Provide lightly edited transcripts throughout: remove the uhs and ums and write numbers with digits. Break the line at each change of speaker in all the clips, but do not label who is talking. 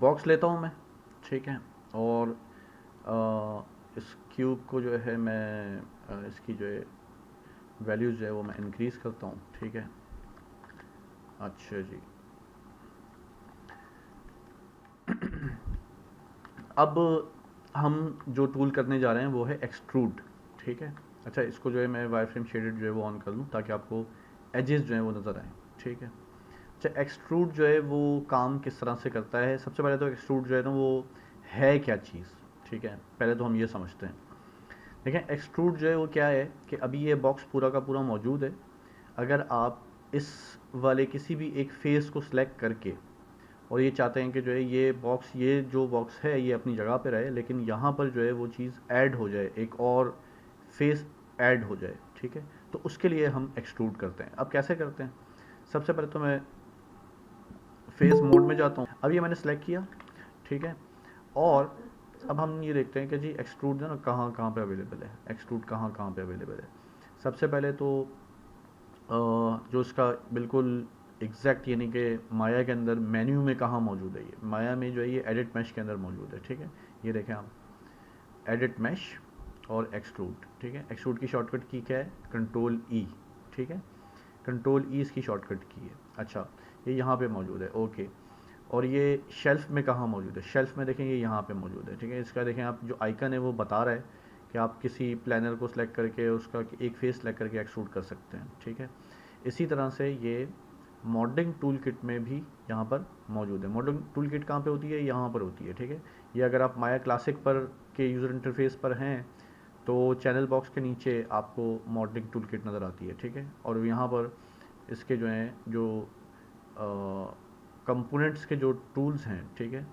Box लेता हूँ मैं, ठीक है, और इस क्यूब को जो है मैं इसकी जो है वैल्यूज़ जो है वो मैं इंक्रीज़ करता हूँ, ठीक है। अच्छा जी, अब हम जो टूल करने जा रहे हैं वो है एक्सट्रूड, ठीक है। अच्छा, इसको जो है मैं वायर फ्रेम शेडेड जो है वो ऑन कर लूँ ताकि आपको एजेस जो है वो नज़र आए, ठीक है। अच्छा, एक्सट्रूड जो है वो काम किस तरह से करता है? सबसे पहले तो एक्सट्रूड जो है ना वो है क्या चीज़, ठीक है, पहले तो हम ये समझते हैं। देखें, एक्सट्रूड जो है वो क्या है कि अभी ये बॉक्स पूरा का पूरा मौजूद है। अगर आप इस वाले किसी भी एक फेस को सिलेक्ट करके और ये चाहते हैं कि जो है ये जो बॉक्स है ये अपनी जगह पे रहे, लेकिन यहाँ पर जो है वो चीज़ ऐड हो जाए, एक और फेस ऐड हो जाए, ठीक है, तो उसके लिए हम एक्सट्रूड करते हैं। अब कैसे करते हैं? सबसे पहले तो मैं फेस मोड में जाता हूँ। अब ये मैंने सेलेक्ट किया, ठीक है, और अब हम ये देखते हैं कि जी एक्सट्रूड जो है ना कहाँ कहाँ पे अवेलेबल है, एक्सट्रूड कहाँ कहाँ पे अवेलेबल है। सबसे पहले तो जो इसका बिल्कुल एग्जैक्ट यानी कि माया के अंदर मेन्यू में कहाँ मौजूद है, ये माया में जो है ये एडिट मैश के अंदर मौजूद है, ठीक है। ये देखें आप, एडिट मैश और एक्सट्रूड, ठीक है। एक्सट्रूड की शॉर्टकट की क्या है? कंट्रोल ई, ठीक है, कंट्रोल ई इसकी शॉर्टकट की है। अच्छा, ये यहाँ पे मौजूद है, ओके। और ये शेल्फ में कहाँ मौजूद है? शेल्फ में देखें ये यहाँ पे मौजूद है, ठीक है। इसका देखें आप, जो आइकन है वो बता रहा है कि आप किसी प्लानर को सिलेक्ट करके उसका एक फेस सिलेक्ट करके एक्सट्रूड कर सकते हैं, ठीक है। इसी तरह से ये मॉडलिंग टूल किट में भी यहाँ पर मौजूद है। मॉडलिंग टूल किट कहाँ पे होती है? यहाँ पर होती है, ठीक है। ये अगर आप माया क्लासिक पर के यूज़र इंटरफेस पर हैं तो चैनल बॉक्स के नीचे आपको मॉडलिंग टूल किट नज़र आती है, ठीक है। और यहाँ पर इसके जो हैं जो कंपोनेंट्स के जो टूल्स हैं, ठीक है,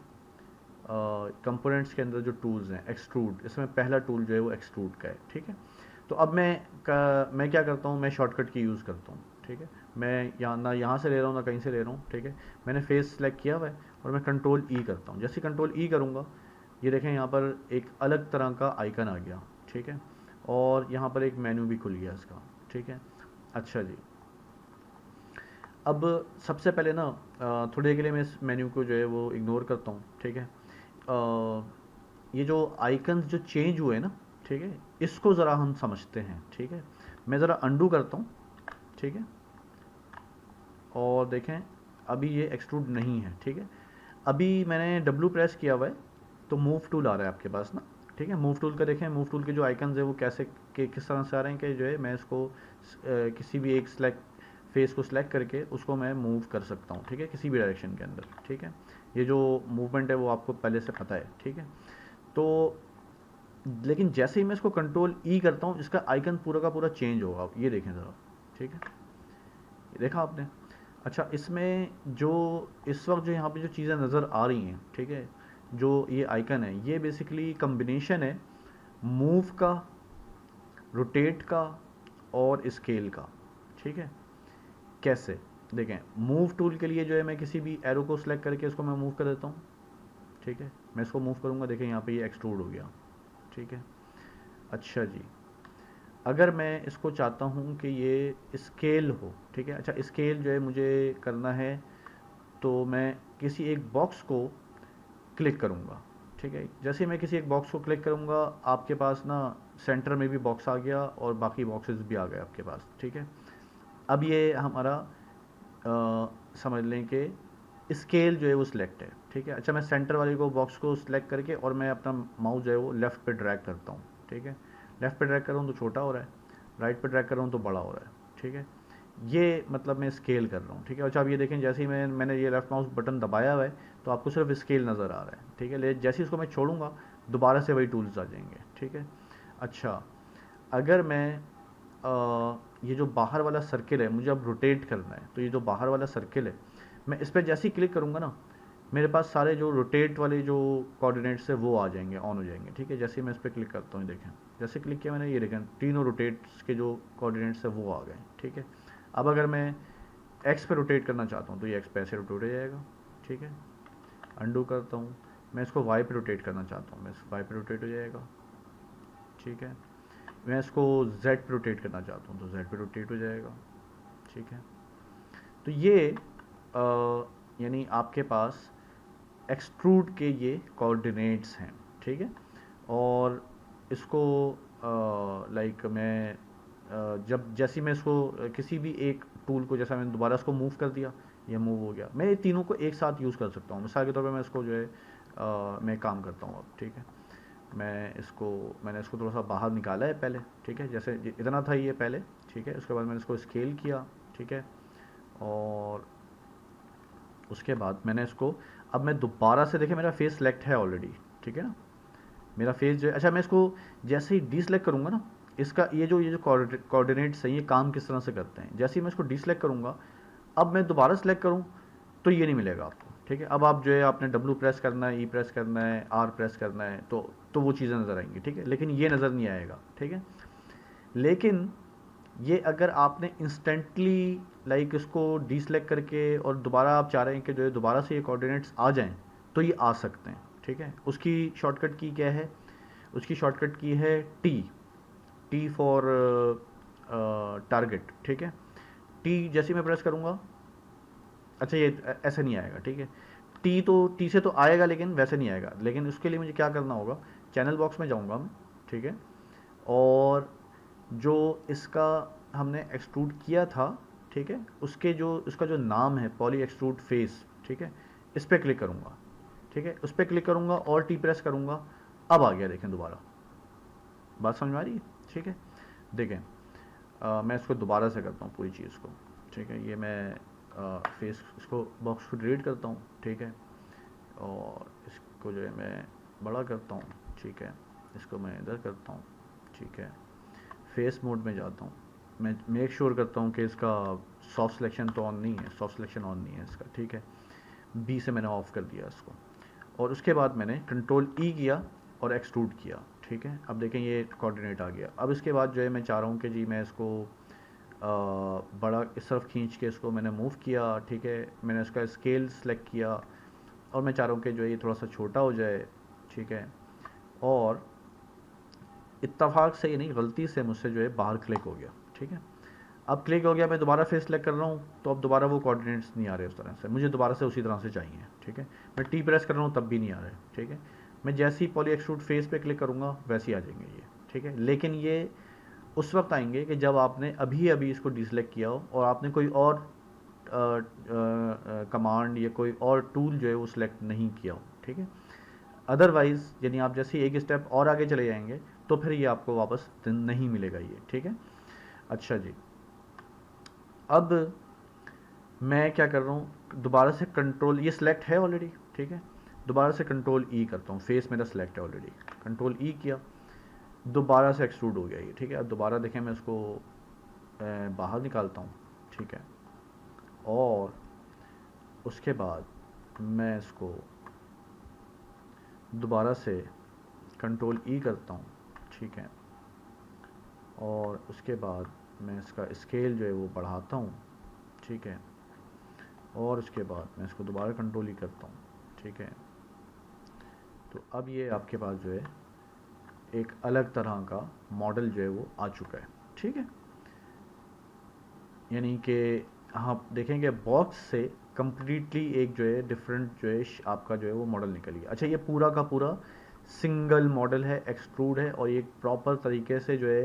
कंपोनेंट्स के अंदर जो टूल्स हैं, एक्सट्रूड, इसमें पहला टूल जो है वो एक्सट्रूड का है, ठीक है। तो अब मैं क्या करता हूँ, मैं शॉर्टकट की यूज़ करता हूँ, ठीक है। मैं यहाँ से ले रहा हूँ ना कहीं से ले रहा हूँ, ठीक है। मैंने फेस सेलेक्ट किया हुआ है और मैं कंट्रोल ई करता हूँ। जैसे कंट्रोल ई करूँगा, ये देखें यहाँ पर एक अलग तरह का आइकन आ गया, ठीक है, और यहाँ पर एक मेन्यू भी खुल गया इसका, ठीक है। अच्छा जी, अब सबसे पहले ना थोड़ी देर के लिए मैं इस मेन्यू को जो है वो इग्नोर करता हूँ, ठीक है। ये जो आइकन्स जो चेंज हुए ना, ठीक है, इसको ज़रा हम समझते हैं, ठीक है। मैं ज़रा अंडू करता हूँ, ठीक है, और देखें अभी ये एक्सट्रूड नहीं है, ठीक है। अभी मैंने डब्लू प्रेस किया हुआ है तो मूव टूल आ रहा है आपके पास ना, ठीक है। मूव टूल का देखें, मूव टूल के जो आइकन्स है वो कैसे के किस तरह से आ रहे हैं कि जो है मैं इसको किसी भी एक फेस को सिलेक्ट करके उसको मैं मूव कर सकता हूँ, ठीक है, किसी भी डायरेक्शन के अंदर, ठीक है। ये जो मूवमेंट है वो आपको पहले से पता है, ठीक है। तो लेकिन जैसे ही मैं इसको कंट्रोल ई करता हूँ इसका आइकन पूरा का पूरा चेंज होगा, ये देखें ज़रा, ठीक है, ये देखा आपने। अच्छा, इसमें जो इस वक्त जो यहाँ पे जो चीज़ें नज़र आ रही हैं, ठीक है, जो ये आइकन है ये बेसिकली कम्बिनेशन है मूव का, रोटेट का और स्केल का, ठीक है। कैसे? देखें, मूव टूल के लिए जो है मैं किसी भी एरो को सिलेक्ट करके इसको मैं मूव कर देता हूँ, ठीक है। मैं इसको मूव करूँगा, देखें यहाँ पे ये एक्सट्रूड हो गया, ठीक है। अच्छा जी, अगर मैं इसको चाहता हूँ कि ये स्केल हो, ठीक है। अच्छा, स्केल जो है मुझे करना है तो मैं किसी एक बॉक्स को क्लिक करूँगा, ठीक है। जैसे ही मैं किसी एक बॉक्स को क्लिक करूँगा आपके पास ना सेंटर में भी बॉक्स आ गया और बाकी बॉक्सेस भी आ गए आपके पास, ठीक है। अब ये हमारा समझ लें कि स्केल जो है वो सिलेक्ट है, ठीक है। अच्छा, मैं सेंटर वाले को बॉक्स को सिलेक्ट करके और मैं अपना माउस जो है वो लेफ़्ट पे ड्रैग करता हूँ, ठीक है। लेफ़्ट पे ड्रैग कर रहा हूँ तो छोटा हो रहा है, राइट पे ड्रैग कर रहा हूँ तो बड़ा हो रहा है, ठीक है। ये मतलब मैं स्केल कर रहा हूँ, ठीक है। अच्छा, अब ये देखें, जैसे ही मैंने ये लेफ़्ट माउस बटन दबाया हुआ है तो आपको सिर्फ स्केल नज़र आ रहा है, ठीक है। ले जैसे ही इसको मैं छोड़ूंगा दोबारा से वही टूल्स आ जाएंगे, ठीक है। अच्छा, अगर मैं ये जो बाहर वाला सर्किल है मुझे अब रोटेट करना है, तो ये जो बाहर वाला सर्किल है मैं इस पर जैसे ही क्लिक करूँगा ना मेरे पास सारे जो रोटेट वाले जो कोऑर्डिनेट्स है वो आ जाएंगे, ऑन हो जाएंगे, ठीक है। जैसे ही मैं इस पर क्लिक करता हूँ, देखें जैसे क्लिक किया मैंने, ये देखें तीनों रोटेट्स के जो कोऑर्डिनेट्स है वो आ गए, ठीक है। अब अगर मैं एक्स पे रोटेट करना चाहता हूँ तो ये एक्स पे ऐसे रोटेट हो जाएगा, ठीक है। अंडू करता हूँ, मैं इसको वाई पे रोटेट करना चाहता हूँ, मैं वाई पे रोटेट हो जाएगा, ठीक है। मैं इसको जेड पे रोटेट करना चाहता हूँ तो जेड पे रोटेट हो जाएगा, ठीक है। तो ये यानी आपके पास एक्सट्रूड के ये कोऑर्डिनेट्स हैं, ठीक है। और इसको लाइक मैं जब जैसे मैं इसको किसी भी एक टूल को, जैसा मैंने दोबारा इसको मूव कर दिया, ये मूव हो गया, मैं ये तीनों को एक साथ यूज़ कर सकता हूँ। मिसाल के तौर पे मैं इसको जो है मैं काम करता हूँ अब, ठीक है। मैंने इसको थोड़ा सा बाहर निकाला है पहले, ठीक है, जैसे इतना था ये पहले, ठीक है। उसके बाद मैंने इसको स्केल किया, ठीक है। और उसके बाद मैंने इसको, अब मैं दोबारा से, देखिए मेरा फेस सेलेक्ट है ऑलरेडी, ठीक है ना, मेरा फेस जो है। अच्छा, मैं इसको जैसे ही डीसेलेक्ट करूँगा ना, इसका ये जो कोऑर्डिनेट्स हैं, ये काम किस तरह से करते हैं। जैसे ही मैं इसको डीसेलेक्ट करूँगा, अब मैं दोबारा सेलेक्ट करूँ तो ये नहीं मिलेगा आपको, ठीक है। अब आप जो है आपने डब्ल्यू प्रेस करना है, ई प्रेस करना है, आर प्रेस करना है, तो वो चीज़ें नज़र आएंगी, ठीक है, लेकिन ये नज़र नहीं आएगा, ठीक है। लेकिन ये अगर आपने इंस्टेंटली लाइक इसको डीसेलेक्ट करके और दोबारा आप चाह रहे हैं कि जो है दोबारा से ये कोऑर्डिनेट्स आ जाएं, तो ये आ सकते हैं, ठीक है। उसकी शॉर्टकट की क्या है, उसकी शॉर्टकट की है टी फॉर टारगेट, ठीक है। टी जैसे मैं प्रेस करूँगा, अच्छा ये ऐसे नहीं आएगा, ठीक है। टी से तो आएगा, लेकिन वैसे नहीं आएगा। लेकिन उसके लिए मुझे क्या करना होगा, चैनल बॉक्स में जाऊँगा मैं, ठीक है। और जो इसका हमने एक्सट्रूड किया था, ठीक है, उसका जो नाम है पॉली एक्सट्रूड फेस, ठीक है, इस पर क्लिक करूँगा, ठीक है। उस पर क्लिक करूँगा और टी प्रेस करूँगा, अब आ गया, देखें दोबारा। बात समझ में आ रही है, ठीक है। देखें मैं इसको दोबारा से करता हूँ पूरी चीज़ को, ठीक है। ये मैं फेस इसको बॉक्स को डिलीट करता हूँ, ठीक है। और इसको जो है मैं बड़ा करता हूँ, ठीक है। इसको मैं इधर करता हूँ, ठीक है। फेस मोड में जाता हूँ, मैं मेक श्योर करता हूँ कि इसका सॉफ्ट सिलेक्शन तो ऑन नहीं है, सॉफ्ट सिलेक्शन ऑन नहीं है इसका, ठीक है। बी से मैंने ऑफ कर दिया इसको, और उसके बाद मैंने कंट्रोल ई किया और एक्सट्रूड किया, ठीक है। अब देखें ये कोऑर्डिनेट आ गया। अब इसके बाद जो है मैं चाह रहा हूँ कि जी मैं इसको बड़ा इस तरफ खींच के इसको मैंने मूव किया, ठीक है। मैंने इसका स्केल सेलेक्ट किया और मैं चाह रहा हूँ कि जो है ये थोड़ा सा छोटा हो जाए, ठीक है। और इत्तेफाक से, ये नहीं, गलती से मुझसे जो है बाहर क्लिक हो गया, ठीक है। अब क्लिक हो गया, मैं दोबारा फेस सेलेक्ट कर रहा हूँ, तो अब दोबारा वो कोऑर्डिनेट्स नहीं आ रहे उस तरह से, मुझे दोबारा से उसी तरह से चाहिए, ठीक है। मैं टी प्रेस कर रहा हूँ तब भी नहीं आ रहे, ठीक है। मैं जैसे ही पॉली एक्सट्रूड फेस पे क्लिक करूँगा वैसे ही आ जाएंगे ये, ठीक है। लेकिन ये उस वक्त आएंगे कि जब आपने अभी अभी इसको डिसलेक्ट किया हो और आपने कोई और कमांड या कोई और टूल जो है वो सिलेक्ट नहीं किया हो, ठीक है। अदरवाइज़ यानी आप जैसे एक स्टेप और आगे चले जाएंगे तो फिर ये आपको वापस नहीं मिलेगा ये, ठीक है। अच्छा जी, अब मैं क्या कर रहा हूँ, दोबारा से कंट्रोल, ये सिलेक्ट है ऑलरेडी, ठीक है। दोबारा से कंट्रोल ई करता हूँ, फेस मेरा सिलेक्ट है ऑलरेडी, कंट्रोल ई किया, दोबारा से एक्सट्रूड हो गया ये, ठीक है। अब दोबारा देखें मैं इसको बाहर निकालता हूँ, ठीक है। और उसके बाद मैं इसको दोबारा से कंट्रोल ई करता हूँ, ठीक है। और उसके बाद मैं इसका स्केल जो है वो बढ़ाता हूँ, ठीक है। और उसके बाद मैं इसको दोबारा कंट्रोल ई करता हूँ, ठीक है। तो अब ये आपके पास जो है एक अलग तरह का मॉडल जो है वो आ चुका है, ठीक है। यानी कि आप देखेंगे बॉक्स से कम्प्लीटली एक जो है डिफरेंट जो है आपका जो है वो मॉडल निकल गया। अच्छा, ये पूरा का पूरा सिंगल मॉडल है, एक्सट्रूड है, और ये प्रॉपर तरीके से जो है,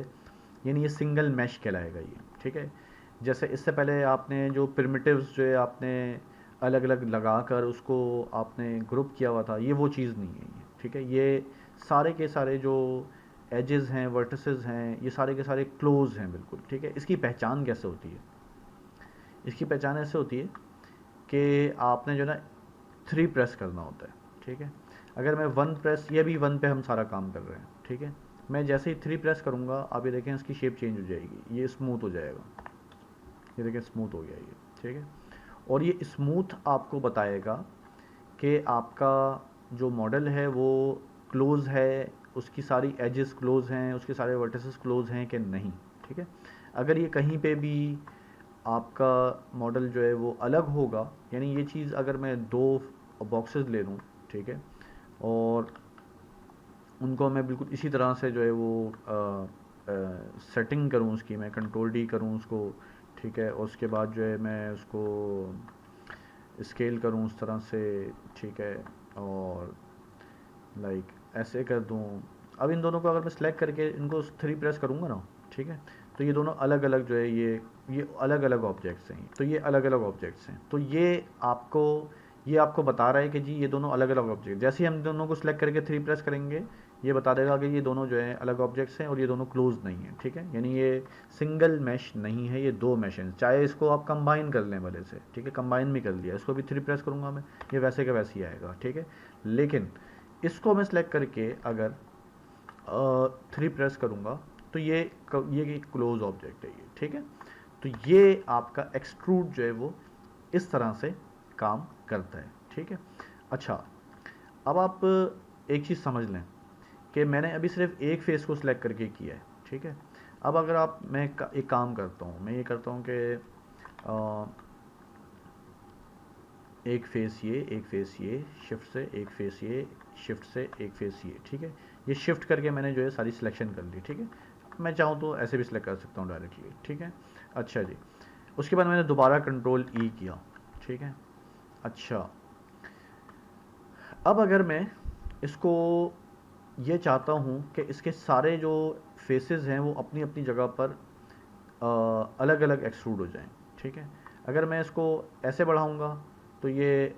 यानी ये सिंगल मैश कहलाएगा ये, ठीक है। जैसे इससे पहले आपने जो प्रिमिटिव्स जो है आपने अलग अलग लगा कर उसको आपने ग्रुप किया हुआ था, ये वो चीज़ नहीं है ये, ठीक है। ये सारे के सारे जो एजेस हैं, वर्टिसेस हैं, ये सारे के सारे क्लोज हैं बिल्कुल, ठीक है। इसकी पहचान कैसे होती है, इसकी पहचान ऐसे होती है कि आपने जो ना 3 प्रेस करना होता है, ठीक है। अगर मैं 1 प्रेस, ये भी 1 पे हम सारा काम कर रहे हैं, ठीक है। मैं जैसे ही 3 प्रेस करूँगा, आप ये देखें इसकी शेप चेंज हो जाएगी, ये स्मूथ हो जाएगा, ये देखें स्मूथ हो गया ये, ठीक है। और ये स्मूथ आपको बताएगा कि आपका जो मॉडल है वो क्लोज है, उसकी सारी एजेस क्लोज हैं, उसके सारे वर्टिसेस क्लोज हैं कि नहीं, ठीक है। अगर ये कहीं पे भी आपका मॉडल जो है वो अलग होगा, यानी ये चीज़ अगर मैं 2 बॉक्सेस ले लूँ, ठीक है, और उनको मैं बिल्कुल इसी तरह से जो है वो सेटिंग करूँ उसकी, मैं कंट्रोल डी करूँ उसको, ठीक है। और उसके बाद जो है मैं उसको स्केल करूँ उस तरह से, ठीक है। और लाइक ऐसे कर दूँ। अब इन दोनों को अगर मैं सेलेक्ट करके इनको 3 प्रेस करूँगा ना, ठीक है, तो ये दोनों अलग अलग जो है ये अलग अलग ऑब्जेक्ट्स हैं, तो ये अलग अलग ऑब्जेक्ट्स हैं। तो ये आपको बता रहा है कि जी ये दोनों अलग अलग ऑब्जेक्ट, जैसे ही हम दोनों को सिलेक्ट करके 3 प्रेस करेंगे ये बता देगा कि ये दोनों जो है अलग ऑब्जेक्ट्स हैं और ये दोनों क्लोज नहीं है, ठीक है। यानी ये सिंगल मैश नहीं है, ये 2 मैश हैं। चाहे इसको आप कंबाइन कर लें भले से, ठीक है, कंबाइन भी कर लिया, इसको भी 3 प्रेस करूँगा मैं, ये वैसे का वैसे ही आएगा, ठीक है। लेकिन इसको मैं सिलेक्ट करके अगर 3 प्रेस करूँगा तो ये एक क्लोज ऑब्जेक्ट है ये, ठीक है। तो ये आपका एक्सट्रूड जो है वो इस तरह से काम करता है, ठीक है। अच्छा, अब आप एक चीज़ समझ लें कि मैंने अभी सिर्फ एक फेस को सिलेक्ट करके किया है, ठीक है। अब अगर एक काम करता हूँ, मैं ये करता हूँ कि एक फेस ये शिफ्ट से, एक फेस ये शिफ्ट से, एक फेस ये, ठीक है। ये शिफ्ट करके मैंने जो है सारी सिलेक्शन कर ली, ठीक है। मैं चाहूँ तो ऐसे भी सिलेक्ट कर सकता हूँ डायरेक्टली, ठीक है। अच्छा जी, उसके बाद मैंने दोबारा कंट्रोल ई किया, ठीक है। अच्छा, अब अगर मैं इसको ये चाहता हूँ कि इसके सारे जो फेसेस हैं वो अपनी अपनी जगह पर अलग अलग एक्सट्रूड हो जाएं, ठीक है। अगर मैं इसको ऐसे बढ़ाऊँगा तो ये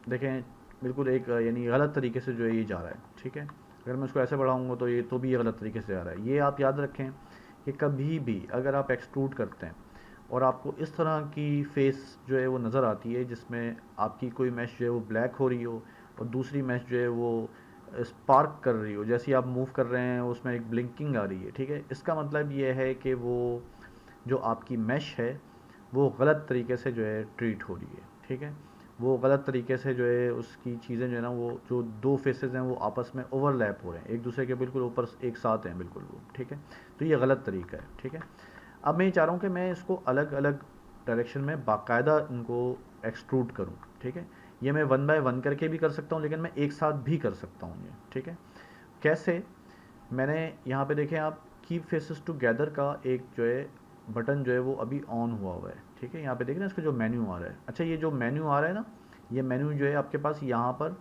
देखें बिल्कुल एक यानी गलत तरीके से जो है ये जा रहा है, ठीक है। अगर मैं इसको ऐसे बढ़ाऊँगा तो ये भी गलत तरीके से जा रहा है। ये आप याद रखें कि कभी भी अगर आप एक्सट्रूड करते हैं और आपको इस तरह की फेस जो है वो नज़र आती है जिसमें आपकी कोई मैश जो है वो ब्लैक हो रही हो और दूसरी मैश जो है वो स्पार्क कर रही हो, जैसे ही आप मूव कर रहे हैं उसमें एक ब्लिंकिंग आ रही है, ठीक है। इसका मतलब ये है कि वो जो आपकी मैश है वो गलत तरीके से जो है ट्रीट हो रही है, ठीक है। वो गलत तरीके से जो है उसकी चीज़ें जो है ना, वो जो 2 फेसेस हैं वो आपस में ओवरलैप हो रहे हैं, एक दूसरे के बिल्कुल ऊपर एक साथ हैं बिल्कुल वो, ठीक है। तो ये गलत तरीका है, ठीक है। अब मैं ये चाह रहा हूँ कि मैं इसको अलग अलग डायरेक्शन में बाकायदा इनको एक्सट्रूड करूँ, ठीक है। ये मैं 1 बाय 1 करके भी कर सकता हूँ, लेकिन मैं एक साथ भी कर सकता हूँ ये, ठीक है। कैसे? मैंने यहाँ पे देखें आप, कीप फेसेस टुगेदर का एक जो है बटन जो है वो अभी ऑन हुआ है, ठीक है। यहाँ पे देखें ना इसका जो मेन्यू आ रहा है। अच्छा, ये जो मेन्यू आ रहा है ना, ये मेन्यू जो है आपके पास यहाँ पर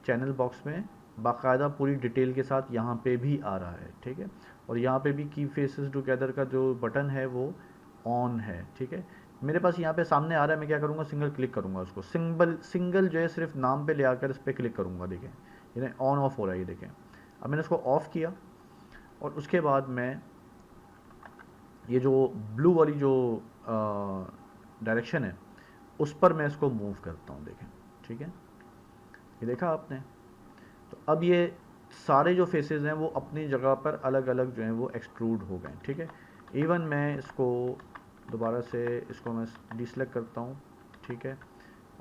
चैनल बॉक्स में बाकायदा पूरी डिटेल के साथ यहाँ पे भी आ रहा है, ठीक है। और यहाँ पे भी कीप फेसेस टुगेदर का जो बटन है वो ऑन है, ठीक है। मेरे पास यहाँ पे सामने आ रहा है, मैं क्या करूँगा, सिंगल क्लिक करूँगा उसको, सिंगल जो है सिर्फ नाम पे ले आकर इस पर क्लिक करूँगा, देखें ये ऑन ऑफ हो रहा है, ये देखें। अब मैंने इसको ऑफ़ किया और उसके बाद मैं ये जो ब्लू वाली जो डायरेक्शन है उस पर मैं इसको मूव करता हूँ, देखें, ठीक है। ये देखा आपने, तो अब ये सारे जो फेसेस हैं वो अपनी जगह पर अलग अलग जो हैं वो एक्सट्रूड हो गए, ठीक है। इवन मैं इसको दोबारा से इसको मैं डिसलेक्ट करता हूँ, ठीक है।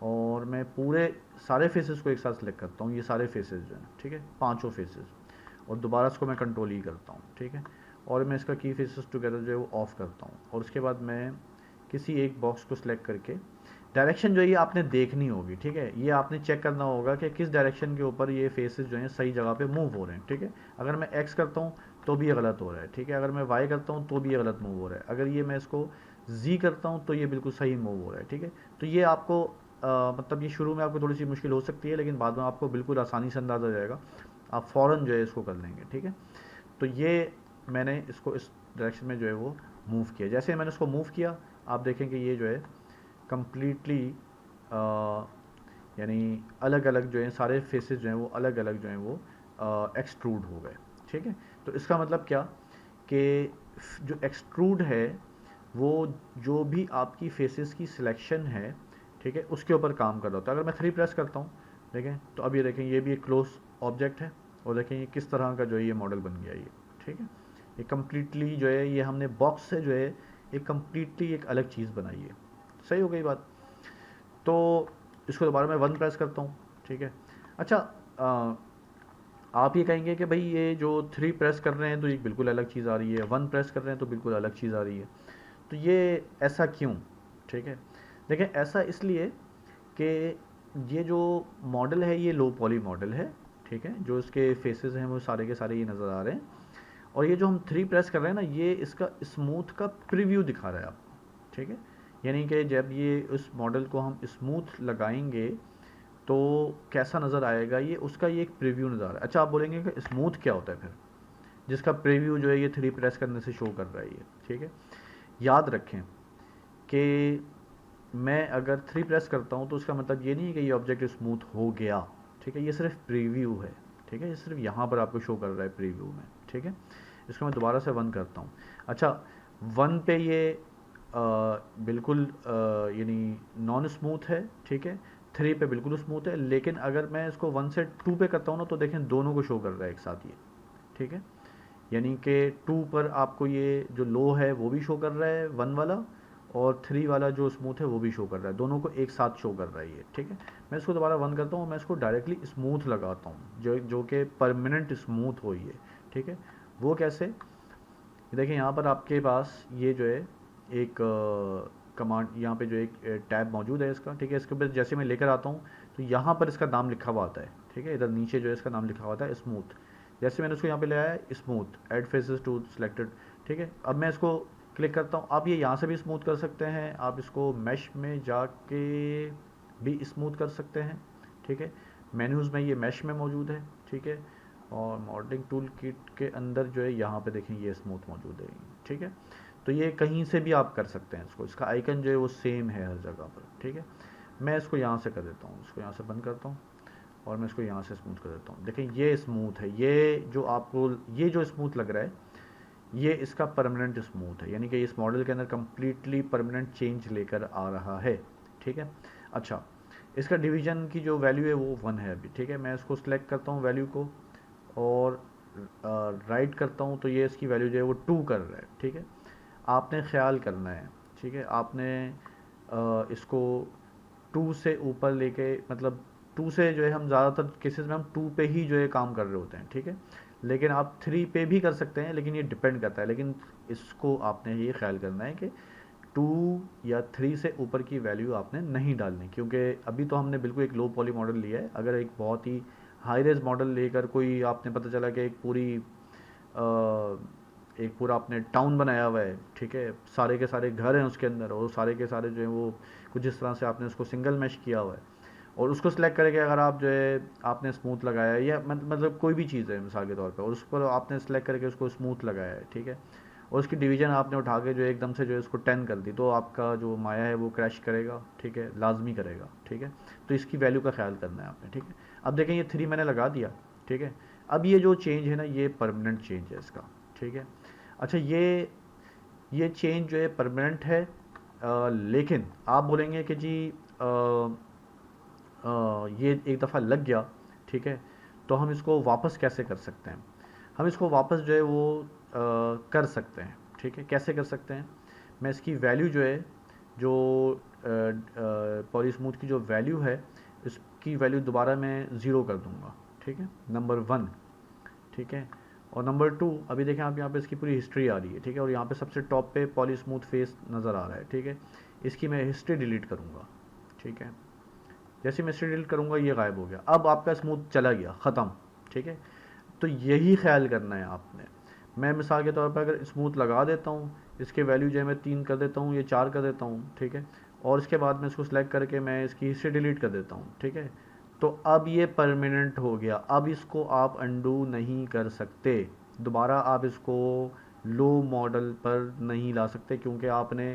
और मैं पूरे सारे फेसेस को एक साथ सेलेक्ट करता हूँ, ये सारे फेसेस जो हैं, ठीक है, 5 फेसेस, और दोबारा इसको मैं कंट्रोल ई करता हूँ, ठीक है। और मैं इसका की फेसेस टुगेदर जो है वो ऑफ़ करता हूँ और उसके बाद मैं किसी एक बॉक्स को सिलेक्ट करके डायरेक्शन जो है ये आपने देखनी होगी, ठीक है। ये आपने चेक करना होगा कि किस डायरेक्शन के ऊपर ये फेसेस जो हैं सही जगह पे मूव हो रहे हैं, ठीक है। अगर मैं एक्स करता हूँ तो भी ये गलत हो रहा है, ठीक है। अगर मैं वाई करता हूँ तो भी ये गलत मूव हो रहा है। अगर ये मैं इसको जी करता हूँ तो ये बिल्कुल सही मूव हो रहा है, ठीक है। तो ये आपको मतलब ये शुरू में आपको थोड़ी सी मुश्किल हो सकती है, लेकिन बाद में आपको बिल्कुल आसानी से अंदाज़ा आ जाएगा, आप फ़ौरन जो है इसको कर लेंगे, ठीक है। तो ये मैंने इसको इस डायरेक्शन में जो है वो मूव किया। जैसे मैंने इसको मूव किया, आप देखें कि ये जो है कम्प्लीटली यानी अलग अलग जो हैं सारे फेसेस जो हैं वो अलग अलग जो हैं वो एक्सट्रूड हो गए, ठीक है। तो इसका मतलब क्या कि जो एक्सट्रूड है वो जो भी आपकी फेसेस की सिलेक्शन है, ठीक है, उसके ऊपर काम कर रहा होता है। अगर मैं 3 प्रेस करता हूँ, देखें, तो अब ये देखें ये भी एक क्लोज ऑब्जेक्ट है और देखें ये किस तरह का जो है ये मॉडल बन गया ये, ठीक है। ये कम्प्लीटली जो है ये हमने बॉक्स से जो है एक कम्प्लीटली एक अलग चीज़ बनाई है। सही हो गई बात। तो इसको दोबारा मैं 1 प्रेस करता हूँ, ठीक है। अच्छा, आप ये कहेंगे कि भाई ये जो 3 प्रेस कर रहे हैं तो एक बिल्कुल अलग चीज़ आ रही है, 1 प्रेस कर रहे हैं तो बिल्कुल अलग चीज़ आ रही है, तो ये ऐसा क्यों, ठीक है। देखें, ऐसा इसलिए कि ये जो मॉडल है ये लो पॉली मॉडल है, ठीक है। जो इसके फेसेस हैं वो सारे के सारे ये नज़र आ रहे हैं और ये जो हम 3 प्रेस कर रहे हैं ना, ये इसका स्मूथ का प्रीव्यू दिखा रहा है आपको, ठीक है। यानी कि जब ये उस मॉडल को हम स्मूथ लगाएंगे तो कैसा नज़र आएगा ये, उसका ये एक प्रीव्यू नज़र आ रहा है। अच्छा, आप बोलेंगे कि स्मूथ क्या होता है फिर, जिसका प्रीव्यू जो है ये 3 प्रेस करने से शो कर रहा है ये, ठीक है। याद रखें कि मैं अगर 3 प्रेस करता हूँ तो उसका मतलब ये नहीं है कि ये ऑब्जेक्ट स्मूथ हो गया, ठीक है। ये सिर्फ प्रीव्यू है, ठीक है। ये सिर्फ यहाँ पर आपको शो कर रहा है प्रीव्यू में, ठीक है। इसको मैं दोबारा से 1 करता हूँ। अच्छा, 1 पे ये बिल्कुल यानी नॉन स्मूथ है, ठीक है। 3 पे बिल्कुल स्मूथ है, लेकिन अगर मैं इसको 1 से 2 पे करता हूँ ना, तो देखें दोनों को शो कर रहा है एक साथ ये, ठीक है। यानी कि 2 पर आपको ये जो लो है वो भी शो कर रहा है 1 वाला, और 3 वाला जो स्मूथ है वो भी शो कर रहा है, दोनों को एक साथ शो कर रहा है ये, ठीक है। मैं इसको दोबारा 1 करता हूँ, मैं इसको डायरेक्टली स्मूथ लगाता हूँ, जो कि परमानेंट स्मूथ हो ये, ठीक है। वो कैसे, देखिए यहाँ पर आपके पास ये जो है एक कमांड, यहाँ पे जो एक टैब मौजूद है इसका, ठीक है। इसके ऊपर जैसे मैं लेकर आता हूँ तो यहाँ पर इसका नाम लिखा हुआ आता है, ठीक है। इधर नीचे जो है इसका नाम लिखा हुआ आता है स्मूथ। जैसे मैंने उसको यहाँ पे ले आया smooth, add faces to selected, ठीक है। अब मैं इसको क्लिक करता हूँ, आप ये यहाँ से भी स्मूथ कर सकते हैं, आप इसको मैश में जाके भी स्मूथ कर सकते हैं, ठीक है। मेन्यूज़ में ये मैश में मौजूद है, ठीक है। और मॉडलिंग टूल किट के अंदर जो है यहाँ पे देखें ये स्मूथ मौजूद है, ठीक है। तो ये कहीं से भी आप कर सकते हैं इसको, इसका आइकन जो है वो सेम है हर जगह पर, ठीक है। मैं इसको यहाँ से कर देता हूँ, इसको यहाँ से बंद करता हूँ और मैं इसको यहाँ से स्मूथ कर देता हूँ। देखें ये स्मूथ है, ये जो आपको ये जो स्मूथ लग रहा है ये इसका परमानेंट स्मूथ है, यानी कि इस मॉडल के अंदर कम्प्लीटली परमानेंट चेंज लेकर आ रहा है, ठीक है। अच्छा, इसका डिवीजन की जो वैल्यू है वो 1 है अभी, ठीक है। मैं इसको सिलेक्ट करता हूँ वैल्यू को और राइट करता हूँ तो ये इसकी वैल्यू जो है वो 2 कर रहा है, ठीक है। आपने ख्याल करना है, ठीक है। आपने इसको 2 से ऊपर लेके, मतलब 2 से जो है हम ज़्यादातर केसेस में हम 2 पे ही जो है काम कर रहे होते हैं, ठीक है। लेकिन आप 3 पे भी कर सकते हैं, लेकिन ये डिपेंड करता है। लेकिन इसको आपने ये ख्याल करना है कि 2 या 3 से ऊपर की वैल्यू आपने नहीं डालनी, क्योंकि अभी तो हमने बिल्कुल एक लो पॉली मॉडल लिया है। अगर एक बहुत ही हाई रेज मॉडल लेकर कोई आपने पता चला कि एक पूरा आपने टाउन बनाया हुआ है, ठीक है, सारे के सारे घर हैं उसके अंदर और सारे के सारे जो है वो कुछ इस तरह से आपने उसको सिंगल मैश किया हुआ है, और उसको सिलेक्ट करके अगर आप जो है आपने स्मूथ लगाया है, या मतलब कोई भी चीज़ है मिसाल के तौर पे, और उस पर आपने सेलेक्ट करके उसको स्मूथ लगाया है, ठीक है, और उसकी डिवीजन आपने उठा के जो है एकदम से जो है उसको 10 कर दी, तो आपका जो माया है वो क्रैश करेगा, ठीक है, लाजमी करेगा, ठीक है। तो इसकी वैल्यू का ख्याल करना है आपने, ठीक है। अब देखें ये 3 मैंने लगा दिया, ठीक है। अब ये जो चेंज है ना ये परमानेंट चेंज है इसका, ठीक है। अच्छा, ये चेंज जो है परमानेंट है, लेकिन आप बोलेंगे कि जी ये एक दफ़ा लग गया, ठीक है, तो हम इसको वापस कैसे कर सकते हैं। हम इसको वापस जो है वो कर सकते हैं, ठीक है। कैसे कर सकते हैं, मैं इसकी वैल्यू जो है, जो पॉलीस्मूथ की जो वैल्यू है, इसकी वैल्यू दोबारा मैं 0 कर दूंगा, ठीक है, नंबर 1, ठीक है। और नंबर 2, अभी देखें आप यहाँ पे इसकी पूरी हिस्ट्री आ रही है, ठीक है, और यहाँ पे सबसे टॉप पे पॉलीस्मूथ फेस नज़र आ रहा है, ठीक है। इसकी मैं हिस्ट्री डिलीट करूँगा, ठीक है। जैसे मैं हिस्ट्री डिलीट करूँगा ये गायब हो गया, अब आपका स्मूथ चला गया, ख़त्म, ठीक है। तो यही ख्याल करना है आपने। मैं मिसाल के तौर पर अगर स्मूथ लगा देता हूँ, इसके वैल्यू जो है मैं 3 कर देता हूँ, ये 4 कर देता हूँ, ठीक है, और इसके बाद मैं इसको सेलेक्ट करके मैं इसकी हिस्ट्री डिलीट कर देता हूँ, ठीक है, तो अब ये परमानेंट हो गया। अब इसको आप अंडू नहीं कर सकते, दोबारा आप इसको लो मॉडल पर नहीं ला सकते, क्योंकि आपने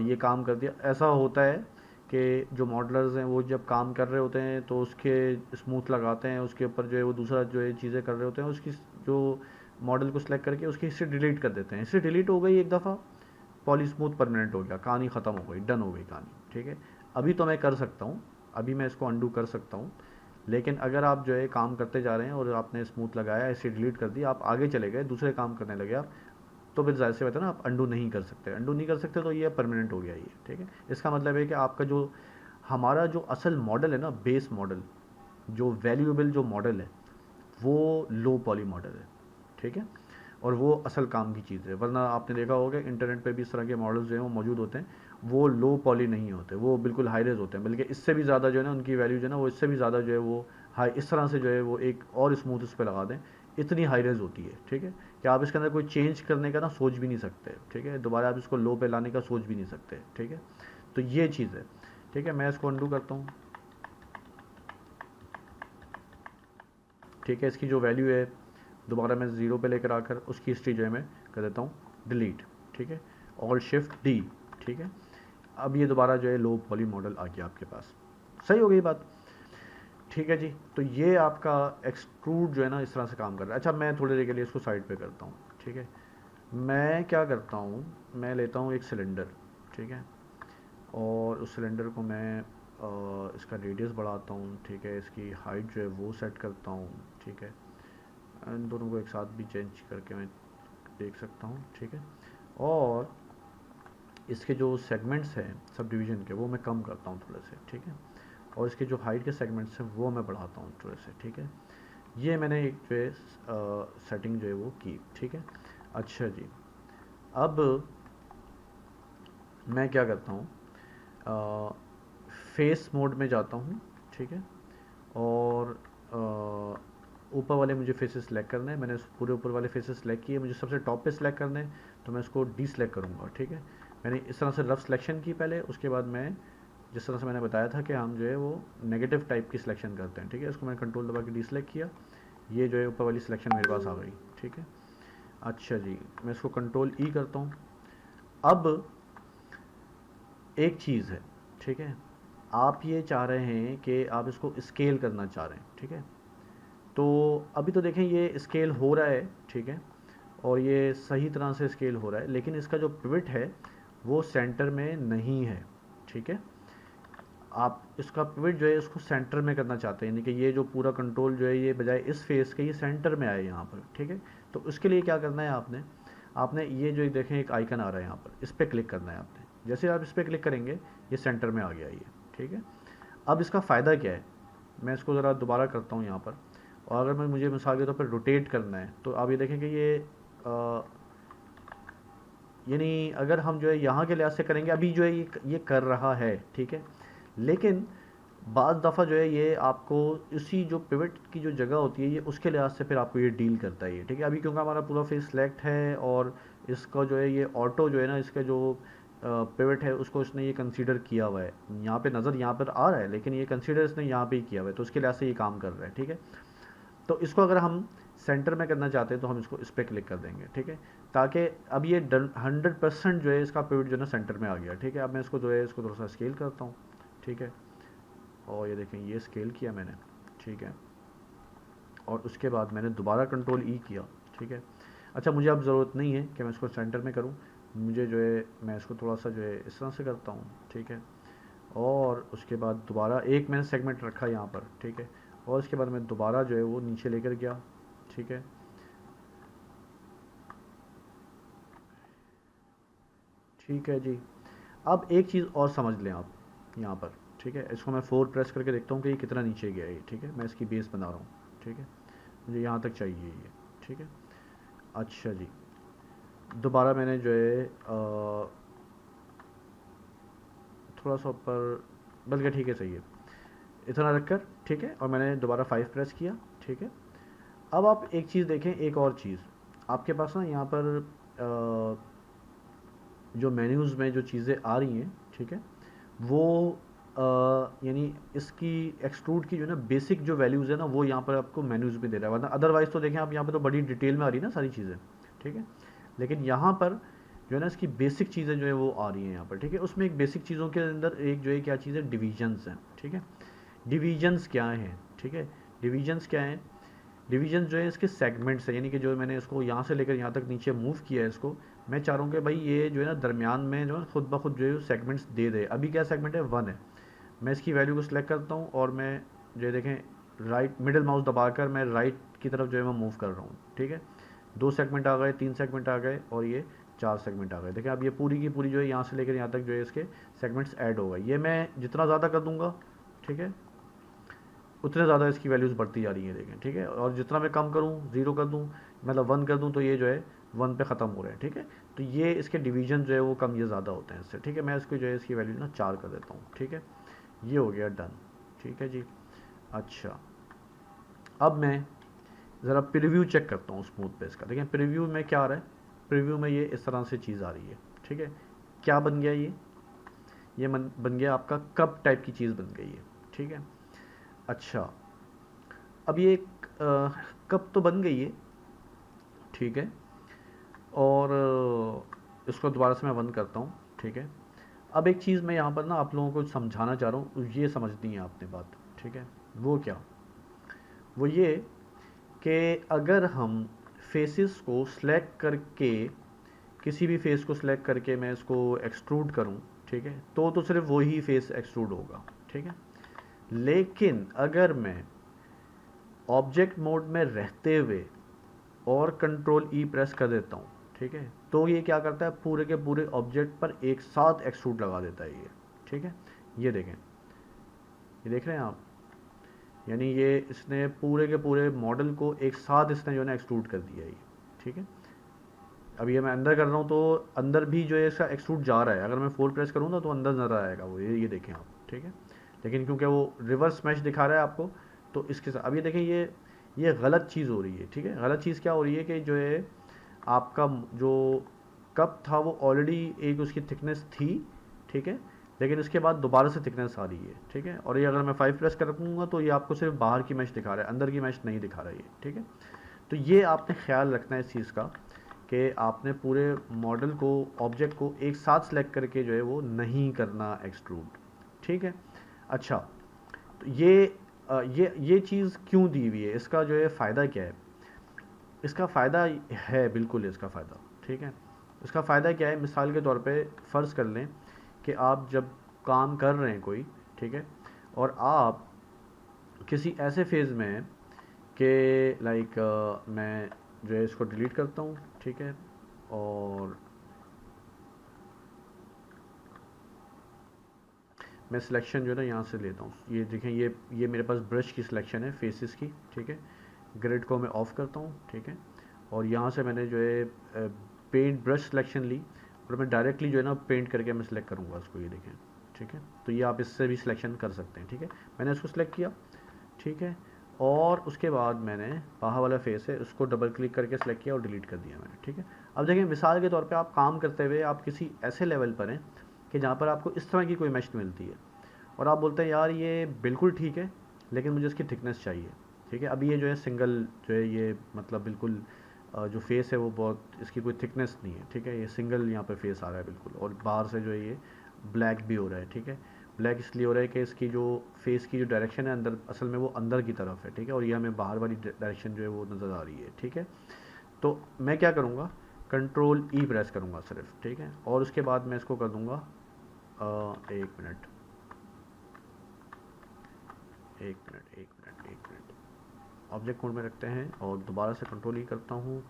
ये काम कर दिया। ऐसा होता है कि जो मॉडलर्स हैं वो जब काम कर रहे होते हैं तो उसके स्मूथ लगाते हैं, उसके ऊपर जो है वो दूसरा जो है चीज़ें कर रहे होते हैं, उसकी जो मॉडल को सिलेक्ट करके उसकी हिस्ट्री डिलीट कर देते हैं। हिस्ट्री डिलीट हो गई एक दफ़ा, पॉली स्मूथ परमानेंट हो गया, कहानी ख़त्म हो गई, डन हो गई कहानी, ठीक है। अभी तो मैं कर सकता हूँ, अभी मैं इसको अंडू कर सकता हूँ, लेकिन अगर आप जो है काम करते जा रहे हैं और आपने स्मूथ लगाया, हिस्ट्री डिलीट कर दी, आप आगे चले गए, दूसरे काम करने लगे आप, तो फिर जाहिर सी बात है ना, आप अंडू नहीं कर सकते। अंडू नहीं कर सकते तो ये परमानेंट हो गया ये, ठीक है। इसका मतलब है कि आपका जो हमारा जो असल मॉडल है ना, बेस मॉडल, जो वैल्यूएबल जो मॉडल है वो लो पॉली मॉडल है, ठीक है, और वो असल काम की चीज़ है। वरना आपने देखा होगा इंटरनेट पे भी इस तरह के मॉडल्स जो हैं वो मौजूद होते हैं, वो लो पॉली नहीं होते, वो बिल्कुल हाई रेज होते हैं, बल्कि इससे भी ज़्यादा जो है ना उनकी वैल्यू जो है ना वो इससे भी ज़्यादा जो है वो हाई, इस तरह से जो है वो एक और स्मूथ उस पर लगा दें, इतनी हाई रेज होती है, ठीक है, कि आप इसके अंदर कोई चेंज करने का ना सोच भी नहीं सकते, ठीक है, दोबारा आप इसको लो पे लाने का सोच भी नहीं सकते, ठीक है। तो ये चीज़ है, ठीक है। मैं इसको अंडू करता हूँ, ठीक है। इसकी जो वैल्यू है दोबारा मैं 0 पे लेकर आकर उसकी हिस्ट्री जो है मैं कर देता हूँ डिलीट, ठीक है। ऑल्ट शिफ्ट डी, ठीक है। अब ये दोबारा जो है लो पॉली मॉडल आ गया आपके पास। सही हो गई बात, ठीक है जी। तो ये आपका एक्सट्रूड जो है ना इस तरह से काम कर रहा है। अच्छा, मैं थोड़ी देर के लिए इसको साइड पे करता हूँ, ठीक है। मैं क्या करता हूँ, मैं लेता हूँ एक सिलेंडर, ठीक है, और उस सिलेंडर को मैं इसका रेडियस बढ़ाता हूँ, ठीक है। इसकी हाइट जो है वो सेट करता हूँ, ठीक है। इन दोनों को एक साथ भी चेंज करके मैं देख सकता हूँ, ठीक है। और इसके जो सेगमेंट्स हैं सब डिवीज़न के वो मैं कम करता हूँ थोड़े से, ठीक है। और इसके जो हाइट के सेगमेंट्स हैं वो मैं बढ़ाता हूँ थोड़े से, ठीक है। ये मैंने एक जो है सेटिंग जो है वो की, ठीक है। अच्छा जी, अब मैं क्या करता हूँ, फेस मोड में जाता हूँ, ठीक है। और ऊपर वाले मुझे फेसेस सेलेक्ट करने हैं, मैंने पूरे ऊपर वाले फेसेस सेलेक्ट किए, मुझे सबसे टॉप पे सेलेक्ट करने हैं, तो मैं इसको डी सेलेक्ट करूँगा, ठीक है। मैंने इस तरह से रफ सिलेक्शन की पहले, उसके बाद मैं जिस तरह से मैंने बताया था कि हम जो है वो नेगेटिव टाइप की सिलेक्शन करते हैं, ठीक है। इसको मैंने कंट्रोल दबा के डी सेलेक्ट किया, ये जो है ऊपर वाली सिलेक्शन मेरे पास आ गई, ठीक है। अच्छा जी, मैं इसको कंट्रोल ई करता हूँ। अब एक चीज़ है, ठीक है, आप ये चाह रहे हैं कि आप इसको स्केल करना चाह रहे हैं, ठीक है। तो अभी तो देखें ये स्केल हो रहा है, ठीक है, और ये सही तरह से स्केल हो रहा है, लेकिन इसका जो पिवट है वो सेंटर में नहीं है, ठीक है। आप इसका पिवट जो है इसको सेंटर में करना चाहते हैं, यानी कि ये जो पूरा कंट्रोल जो है ये बजाय इस फेस के ये सेंटर में आए यहाँ पर, ठीक है। तो उसके लिए क्या करना है आपने, आपने ये जो देखें एक आइकन आ रहा है यहाँ पर, इस पर क्लिक करना है आपने। जैसे आप इस पर क्लिक करेंगे ये सेंटर में आ गया ये, ठीक है। अब इसका फ़ायदा क्या है, मैं इसको ज़रा दोबारा करता हूँ यहाँ पर, और अगर मैं मुझे मिसाल के तौर पर रोटेट करना है तो आप ये देखें कि ये यानी अगर हम जो है यहाँ के लिहाज से करेंगे, अभी जो है ये कर रहा है, ठीक है। लेकिन बाज़ दफ़ा जो है ये आपको इसी जो पिवट की जो जगह होती है ये उसके लिहाज से फिर आपको ये डील करता है ये, ठीक है। अभी क्योंकि हमारा पूरा फेस सेलेक्ट है और इसका जो है ये ऑटो जो है ना इसका जो पिवट है उसको इसने ये कंसीडर किया हुआ है, यहाँ पे नज़र यहाँ पर आ रहा है लेकिन ये कंसीडर इसने यहाँ पे ही किया हुआ है, तो उसके लिहाज से ये काम कर रहा है, ठीक है। तो इसको अगर हम सेंटर में करना चाहते हैं तो हम इसको इस पर क्लिक कर देंगे, ठीक है, ताकि अब ये 100% जो है इसका पिवट जो है ना सेंटर में आ गया, ठीक है। अब मैं इसको जो है इसको थोड़ा सा स्केल करता हूँ, ठीक है, और ये देखें ये स्केल किया मैंने, ठीक है। और उसके बाद मैंने दोबारा कंट्रोल ई किया, ठीक है। अच्छा, मुझे अब ज़रूरत नहीं है कि मैं इसको सेंटर में करूँ, मुझे जो है मैं इसको थोड़ा सा जो है इस तरह से करता हूँ, ठीक है। और उसके बाद दोबारा एक मैंने सेगमेंट रखा यहाँ पर, ठीक है। और उसके बाद मैं दोबारा जो है वो नीचे लेकर गया, ठीक है। ठीक है जी, अब एक चीज़ और समझ लें आप यहाँ पर, ठीक है। इसको मैं 4 प्रेस करके देखता हूँ कि ये कितना नीचे गया है ये, ठीक है। मैं इसकी बेस बना रहा हूँ, ठीक है, मुझे यहाँ तक चाहिए ये, ठीक है। अच्छा जी, दोबारा मैंने जो है थोड़ा सा ऊपर, बल्कि ठीक है, सही है, इतना रखकर, ठीक है। और मैंने दोबारा 5 प्रेस किया, ठीक है। अब आप एक चीज़ देखें, एक और चीज़ आपके पास ना यहाँ पर जो मेन्यूज़ में जो चीज़ें आ रही हैं, ठीक है, वो यानी इसकी एक्सट्रूड की जो है ना बेसिक जो वैल्यूज़ है ना वो यहाँ पर आपको मेन्यूज़ में दे रहा है, वरना अदरवाइज़ तो देखें आप यहाँ पे तो बड़ी डिटेल में आ रही है ना सारी चीज़ें, ठीक है। लेकिन यहाँ पर जो है ना इसकी बेसिक चीज़ें जो है वो आ रही हैं यहाँ पर, ठीक है। उसमें एक बेसिक चीज़ों के अंदर एक जो है क्या चीज़ है, डिविजन्स हैं, ठीक है। डिविजन्स क्या हैं, ठीक है, डिविजन्स क्या हैं, डिवीजन जो है इसके सेगमेंट्स है, यानी कि जो मैंने इसको यहाँ से लेकर यहाँ तक नीचे मूव किया है इसको, मैं चाह रहा हूँ कि भाई ये जो है ना दरमियान में जो है खुद ब खुद जो है सेगमेंट्स दे दे। अभी क्या सेगमेंट है, 1 है। मैं इसकी वैल्यू को सिलेक्ट करता हूँ और मैं जो है देखें राइट मिडिल माउस दबाकर मैं राइट की तरफ जो है मैं मूव कर रहा हूँ, ठीक है। 2 सेगमेंट आ गए, 3 सेगमेंट आ गए और ये 4 सेगमेंट आ गए। देखें अब ये पूरी की पूरी जो है यहाँ से लेकर यहाँ तक जो है इसके सेगमेंट्स ऐड हो गए। ये मैं जितना ज़्यादा कर दूँगा, ठीक है, उतने ज़्यादा इसकी वैल्यूज़ बढ़ती जा रही हैं, देखें, ठीक है। और जितना मैं कम करूँ, 0 कर दूँ, मतलब 1 कर दूँ, तो ये जो है 1 पे ख़त्म हो रहे हैं, ठीक है। तो ये इसके डिवीजन जो है वो कम या ज़्यादा होते हैं इससे, ठीक है। मैं इसको जो है इसकी वैल्यू ना 4 कर देता हूँ, ठीक है। ये हो गया डन, ठीक है जी। अच्छा, अब मैं ज़रा प्रीव्यू चेक करता हूँ स्मूथ पे इसका। देखें प्रीव्यू में क्या आ रहा है, प्रीव्यू में ये इस तरह से चीज़ आ रही है, ठीक है। क्या बन गया ये बन गया आपका कप टाइप की चीज़ बन गई है, ठीक है। अच्छा, अब ये एक कप तो बन गई है, ठीक है, और इसको दोबारा से मैं बंद करता हूँ, ठीक है। अब एक चीज़ मैं यहाँ पर ना आप लोगों को समझाना चाह रहा हूँ, ये समझनी है आपने बात, ठीक है। वो क्या, वो ये कि अगर हम फेसेस को सिलेक्ट करके, किसी भी फेस को सिलेक्ट करके मैं इसको एक्सट्रूड करूं, ठीक है, तो सिर्फ वही फेस एक्सट्रूड होगा, ठीक है। लेकिन अगर मैं ऑब्जेक्ट मोड में रहते हुए और कंट्रोल ई प्रेस कर देता हूं, ठीक है, तो ये क्या करता है, पूरे के पूरे ऑब्जेक्ट पर एक साथ एक्सट्रूड लगा देता है ये, ठीक है। ये देखें, ये देख रहे हैं आप, यानी ये इसने पूरे के पूरे मॉडल को एक साथ इसने जो है ना एक्सट्रूड कर दिया ये, ठीक है। अब ये मैं अंदर कर रहा हूँ तो अंदर भी जो है इसका एक्सट्रूड जा रहा है, अगर मैं 4 प्रेस करूँगा तो अंदर नजर आएगा वो, ये देखें आप, ठीक है। लेकिन क्योंकि वो रिवर्स मैश दिखा रहा है आपको, तो इसके साथ अब ये देखें, ये गलत चीज़ हो रही है, ठीक है। गलत चीज़ क्या हो रही है कि जो है आपका जो कप था वो ऑलरेडी एक उसकी थिकनेस थी, ठीक है, लेकिन उसके बाद दोबारा से थिकनेस आ रही है, ठीक है। और ये अगर मैं 5 प्रेस कर रखूँगा तो ये आपको सिर्फ बाहर की मैश दिखा रहा है, अंदर की मैश नहीं दिखा रहा है ये, ठीक है। तो ये आपने ख्याल रखना है इस चीज़ का कि आपने पूरे मॉडल को, ऑब्जेक्ट को एक साथ सेलेक्ट करके जो है वो नहीं करना एक्सट्रूड, ठीक है। अच्छा, तो ये चीज़ क्यों दी हुई है, इसका जो है फ़ायदा क्या है, इसका फ़ायदा है, बिल्कुल इसका फ़ायदा, ठीक है। इसका फ़ायदा क्या है, मिसाल के तौर पे फ़र्ज़ कर लें कि आप जब काम कर रहे हैं कोई, ठीक है, और आप किसी ऐसे फेज़ में हैं कि लाइक मैं जो है इसको डिलीट करता हूँ, ठीक है, और मैं सिलेक्शन जो है ना यहाँ से लेता हूँ, ये देखें, ये मेरे पास ब्रश की सिलेक्शन है फेसेस की, ठीक है। ग्रिड को मैं ऑफ़ करता हूँ, ठीक है, और यहाँ से मैंने जो है पेंट ब्रश सिलेक्शन ली, और मैं डायरेक्टली जो है ना पेंट करके मैं सिलेक्ट करूँगा उसको, ये देखें, ठीक है। तो ये आप इससे भी सिलेक्शन कर सकते हैं, ठीक है। मैंने इसको सिलेक्ट किया, ठीक है, और उसके बाद मैंने बाहर वाला फेस है उसको डबल क्लिक करके सिलेक्ट किया और डिलीट कर दिया मैंने, ठीक है। अब देखिए, मिसाल के तौर पे आप काम करते हुए आप किसी ऐसे लेवल पर हैं कि जहाँ पर आपको इस तरह की कोई मैश मिलती है, और आप बोलते हैं यार ये बिल्कुल ठीक है, लेकिन मुझे इसकी थिकनेस चाहिए, ठीक है। अभी ये जो है सिंगल जो है ये मतलब बिल्कुल जो फेस है वो बहुत, इसकी कोई थिकनेस नहीं है, ठीक है। ये सिंगल यहाँ पे फेस आ रहा है बिल्कुल, और बाहर से जो है ये ब्लैक भी हो रहा है, ठीक है। ब्लैक इसलिए हो रहा है कि इसकी जो फेस की जो डायरेक्शन है अंदर, असल में वो अंदर की तरफ है, ठीक है, और ये हमें बाहर वाली डायरेक्शन जो है वो नज़र आ रही है, ठीक है। तो मैं क्या करूँगा, कंट्रोल ई प्रेस करूँगा सिर्फ, ठीक है, और उसके बाद मैं इसको कर दूँगा 1 मिनट, 1 मिनट ऑब्जेक्ट मोड में रखते हैं और दोबारा से कंट्रोल ई करता हूँ।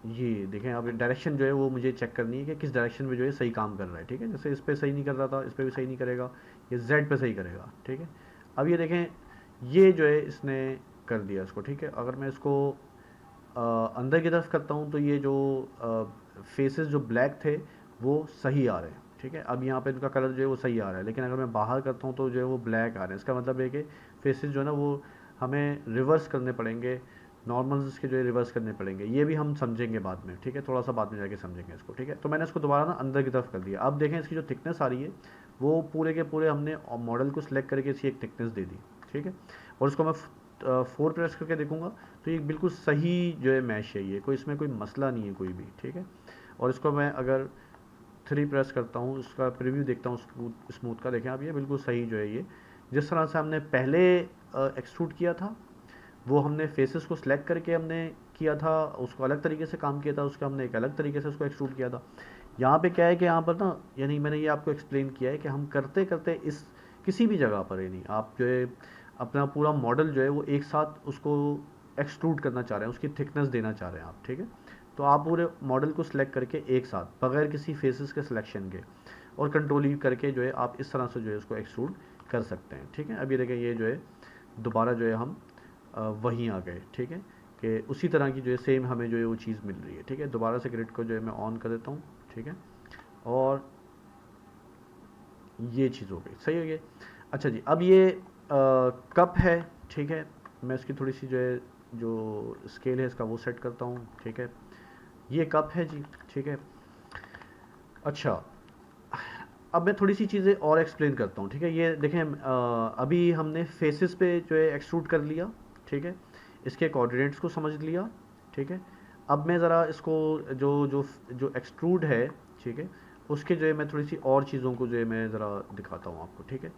ये देखें, अब डायरेक्शन जो है वो मुझे चेक करनी है कि किस डायरेक्शन में जो है सही काम कर रहा है, ठीक है। जैसे इस पर सही नहीं कर रहा था, इस पर भी सही नहीं करेगा, ये जेड पे सही करेगा, ठीक है। अब ये देखें, ये जो है इसने कर दिया इसको, ठीक है। अगर मैं इसको अंदर की तरफ करता हूँ तो ये जो फेसेस जो ब्लैक थे वो सही आ रहे हैं, ठीक है। अब यहाँ पे इनका कलर जो है वो सही आ रहा है, लेकिन अगर मैं बाहर करता हूँ तो जो है वो ब्लैक आ रहे हैं। इसका मतलब है कि फेसेस जो है ना वो हमें रिवर्स करने पड़ेंगे, नॉर्मल्स के जो है रिवर्स करने पड़ेंगे, ये भी हम समझेंगे बाद में, ठीक है, थोड़ा सा बाद में जाके समझेंगे इसको, ठीक है। तो मैंने इसको दोबारा ना अंदर की तरफ कर दिया। अब देखें इसकी जो थिकनेस आ रही है वो पूरे के पूरे हमने मॉडल को सिलेक्ट करके इसकी एक थिकनेस दे दी, ठीक है। और इसको मैं 4 प्रेस करके देखूंगा तो ये बिल्कुल सही जो है मैश है, ये कोई इसमें कोई मसला नहीं है कोई भी, ठीक है। और इसको मैं अगर 3 प्रेस करता हूँ, उसका प्रीव्यू देखता हूँ स्मूथ का, देखें आप, ये बिल्कुल सही जो है ये जिस तरह से हमने पहले एक्सट्रूड किया था, वो हमने फेसेस को सिलेक्ट करके हमने किया था, उसको अलग तरीके से काम किया था, उसका हमने एक अलग तरीके से उसको एक्सट्रूड किया था। यहाँ पे क्या है कि यहाँ पर ना, यानी मैंने ये आपको एक्सप्लेन किया है कि हम करते करते इस किसी भी जगह पर, यानी आप जो है अपना पूरा मॉडल जो है वो एक साथ उसको एक्सट्रूड करना चाह रहे हैं, उसकी थिकनेस देना चाह रहे हैं आप, ठीक है। तो आप पूरे मॉडल को सिलेक्ट करके एक साथ बगैर किसी फेसेस के सिलेक्शन के और कंट्रोल ई करके जो है आप इस तरह से जो है उसको एक्सट्रूड कर सकते हैं, ठीक है। अभी देखें, ये जो है दोबारा जो है हम वहीं आ गए, ठीक है, कि उसी तरह की जो है सेम हमें जो है वो चीज़ मिल रही है, ठीक है। दोबारा से ग्रिड को जो है मैं ऑन कर देता हूँ, ठीक है, और ये चीज़ हो गई, सही हो गई। अच्छा जी, अब ये कप है, ठीक है, मैं इसकी थोड़ी सी जो है जो स्केल है इसका वो सेट करता हूँ, ठीक है। ये कप है जी, ठीक है। अच्छा, अब मैं थोड़ी सी चीज़ें और एक्सप्लेन करता हूँ, ठीक है। ये देखें, अभी हमने फेसेस पे जो है एक्सट्रूड कर लिया, ठीक है, इसके कोऑर्डिनेट्स को समझ लिया, ठीक है। अब मैं ज़रा इसको जो जो जो एक्सट्रूड है, ठीक है, उसके जो है मैं थोड़ी सी और चीज़ों को जो है मैं ज़रा दिखाता हूँ आपको, ठीक है।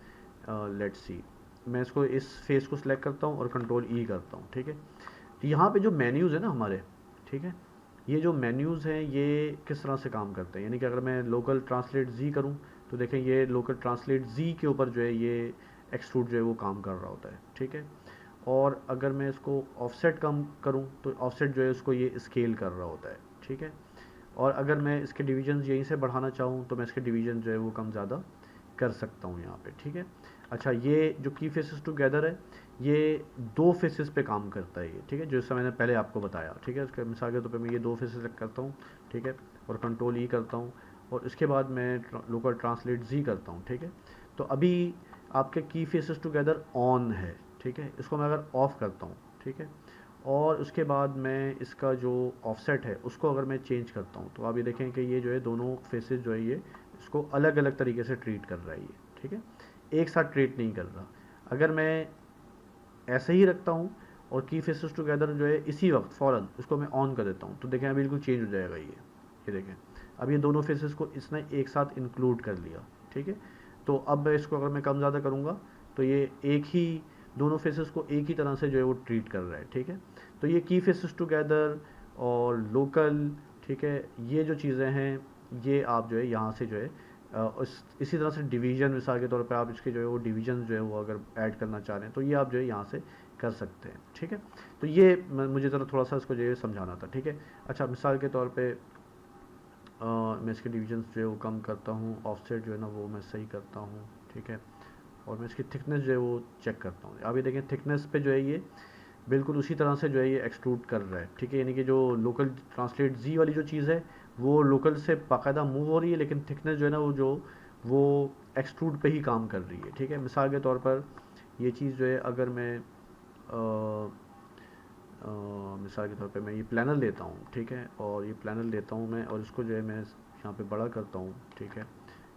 लेट्स सी, मैं इसको इस फेस को सिलेक्ट करता हूँ और कंट्रोल ई करता हूँ, ठीक है। यहाँ पे जो मेन्यूज़ है ना हमारे, ठीक है, ये जो मेन्यूज़ हैं ये किस तरह से काम करते हैं, यानी कि अगर मैं लोकल ट्रांसलेट जी करूँ तो देखें ये लोकल ट्रांसलेट जी के ऊपर जो है ये एक्सट्रूड जो है वो काम कर रहा होता है, ठीक है। और अगर मैं इसको ऑफसेट कम करूँ तो ऑफसेट जो है उसको ये स्केल कर रहा होता है, ठीक है। और अगर मैं इसके डिवीजन यहीं से बढ़ाना चाहूँ तो मैं इसके डिवीजन जो है वो कम ज़्यादा कर सकता हूँ यहाँ पे, ठीक है। अच्छा, ये जो की फेसेस टुगेदर है ये दो फेसेस पे काम करता है ये, ठीक है, जैसा मैंने पहले आपको बताया, ठीक है। इसके मिसाल के तौर पे मैं ये दो फेसेस सेलेक्ट करता हूँ, ठीक है, और कंट्रोल ई करता हूँ और इसके बाद मैं लोकल ट्रांसलेट जी करता हूँ, ठीक है। तो अभी आपके की फेसेस टुगेदर ऑन है, ठीक है। इसको मैं अगर ऑफ करता हूँ, ठीक है, और उसके बाद मैं इसका जो ऑफसेट है उसको अगर मैं चेंज करता हूँ तो आप ये देखें कि ये जो है दोनों फेसेस जो है ये इसको अलग अलग तरीके से ट्रीट कर रहा है ये, ठीक है, एक साथ ट्रीट नहीं कर रहा। अगर मैं ऐसे ही रखता हूँ और की फेसेस टुगेदर जो है इसी वक्त फ़ौरन इसको मैं ऑन कर देता हूँ तो देखें अभी बिल्कुल चेंज हो जाएगा ये देखें, अब ये दोनों फेसेस को इसने एक साथ इंक्लूड कर लिया, ठीक है। तो अब मैं इसको अगर मैं कम ज़्यादा करूँगा तो ये एक ही दोनों फेसेस को एक ही तरह से जो है वो ट्रीट कर रहा है, ठीक है। तो ये की फेसेस टुगेदर और लोकल, ठीक है, ये जो चीज़ें हैं ये आप जो है यहाँ से जो है इसी तरह से डिवीज़न, मिसाल के तौर पे आप इसके जो है वो डिवीज़न जो है वो अगर ऐड करना चाह रहे हैं तो ये आप जो है यहाँ से कर सकते हैं, ठीक है। तो ये मुझे ज़रा थोड़ा सा इसको जो है समझाना था, ठीक है। अच्छा, मिसाल के तौर पे मैं इसके डिवीजन्स जो है वो कम करता हूँ, ऑफसेट जो है ना वो मैं सही करता हूँ, ठीक है, और मैं इसकी थिकनेस जो है वो चेक करता हूँ। अब ये देखें थिकनेस पे जो है ये बिल्कुल उसी तरह से जो है ये एक्सट्रूड कर रहा है, ठीक है, यानी कि जो लोकल ट्रांसलेट जी वाली जो चीज़ है वो लोकल से बाकायदा मूव हो रही है, लेकिन थिकनेस जो है ना वो एक्सट्रूड पे ही काम कर रही है, ठीक है। मिसाल के तौर पर ये चीज़ जो है अगर मैं मिसाल के तौर पे मैं ये प्लानर लेता हूँ, ठीक है, और ये प्लानर लेता हूँ मैं और इसको जो है मैं यहाँ पे बड़ा करता हूँ, ठीक है,